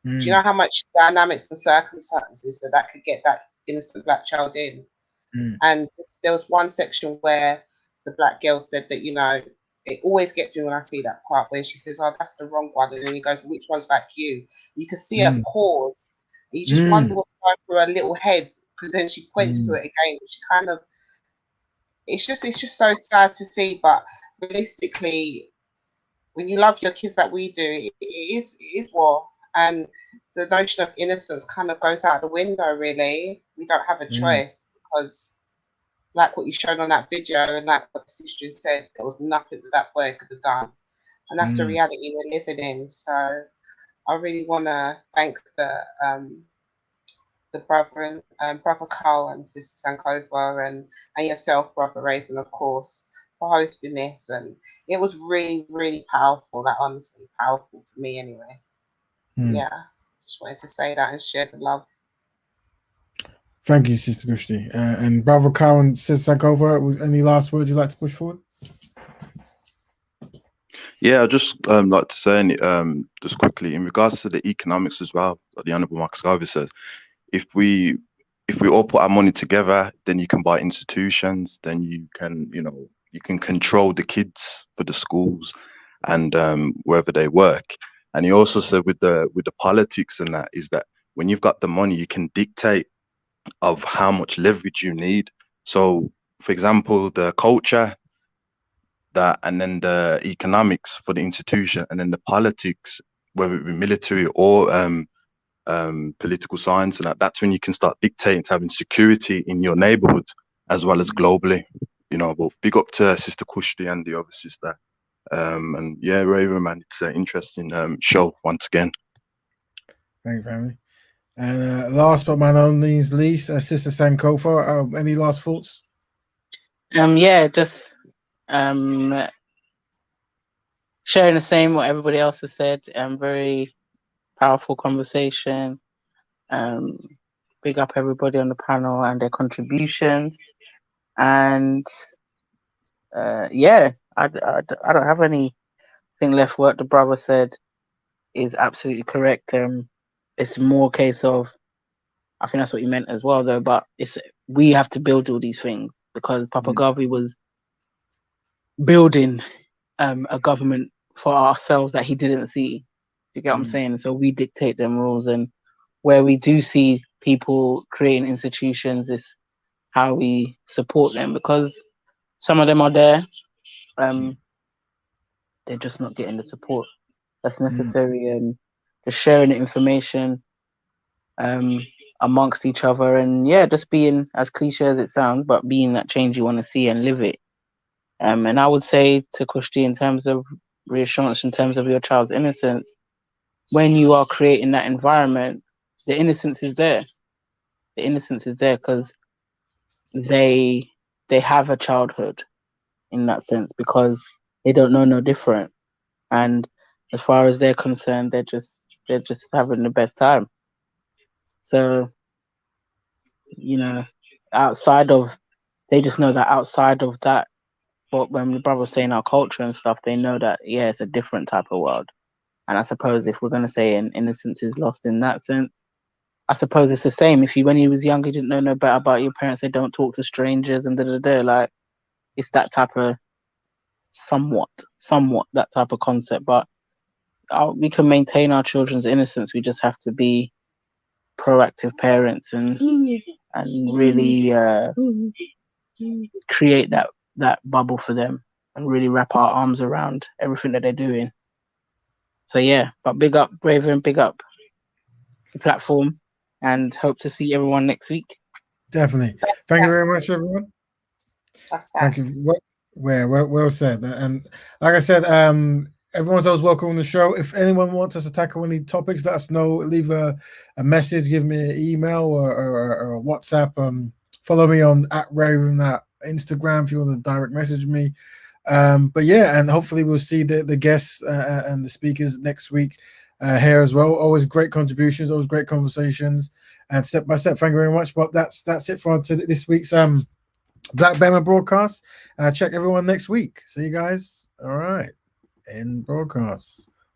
D: Do you know how much dynamics and circumstances that could get that innocent black child in? And there was one section where the black girl said that, it always gets me when I see that part where she says, oh, that's the wrong one. And then he goes, which one's like you? You can see her pause. You just wonder what's going through her little head, because then she points to it again. She kind of, it's just so sad to see. But realistically, when you love your kids like we do, it is war. And the notion of innocence kind of goes out the window, really. We don't have a choice, because like what you showed on that video and like what the sister said, there was nothing that boy could have done. And that's the reality we're living in. So I really want to thank the brother Carl and Sister Sankova and yourself, Brother Raven, of course, for hosting this. And it was really, really powerful. That honestly powerful for me anyway. So yeah, just wanted to say that and share the love.
A: Thank you, Sister Gushti. And Brother Carl and Sister Sankova, any last words you'd like to push forward?
C: Yeah, I'd just like to say, just quickly, in regards to the economics as well, like the Honourable Marcus Garvey says, if we all put our money together, then you can buy institutions, then you can control the kids for the schools and wherever they work. And he also said with the politics and that, is that when you've got the money, you can dictate of how much leverage you need. So, for example, the culture, that, and then the economics for the institution, and then the politics, whether it be military or political science, and that's when you can start dictating to having security in your neighborhood as well as globally. But big up to Sister Kushti and the other sister. And yeah, Raven, man, it's an interesting show once again.
A: Thank you, family. And last but not least, Sister Sankofa, any last thoughts?
E: Yeah, just sharing the same what everybody else has said. Very powerful conversation. Big up everybody on the panel and their contributions. And yeah, I don't have anything left. What the brother said is absolutely correct. it's more a case of, I think that's what you meant as well, though. But we have to build all these things because Papa Garvey was building a government for ourselves that he didn't see. You get what I'm saying? So we dictate them rules, and where we do see people creating institutions, is how we support them, because some of them are there, they're just not getting the support that's necessary, and just sharing the information amongst each other, and just being, as cliche as it sounds, but being that change you want to see and live it. And I would say to Kushti, in terms of reassurance, in terms of your child's innocence, when you are creating that environment, the innocence is there. The innocence is there because they have a childhood in that sense, because they don't know no different. And as far as they're concerned, they're just having the best time. So, outside of, they just know that outside of that, but when the brother was saying our culture and stuff, they know that, it's a different type of world. And I suppose if we're going to say an innocence is lost in that sense, I suppose it's the same. If when you was young, you didn't know no better about your parents, they don't talk to strangers and like, it's that type of somewhat that type of concept. But we can maintain our children's innocence. We just have to be proactive parents and really create that bubble for them and really wrap our arms around everything that they're doing. So but big up Braven, big up the platform, and hope to see everyone next week.
A: Definitely. Thank you very much, everyone. Thank you. Well said. And like I said, everyone's always welcome on the show. If anyone wants us to tackle any topics, let us know. Leave a message, give me an email or a WhatsApp. Follow me on @Raven at Instagram if you want to direct message me. But and hopefully we'll see the guests and the speakers next week here as well. Always great contributions, always great conversations, and step by step. Thank you very much. But that's it for this week's Black Betterment Broadcast, and I'll check everyone next week. See you guys. All right, in broadcast.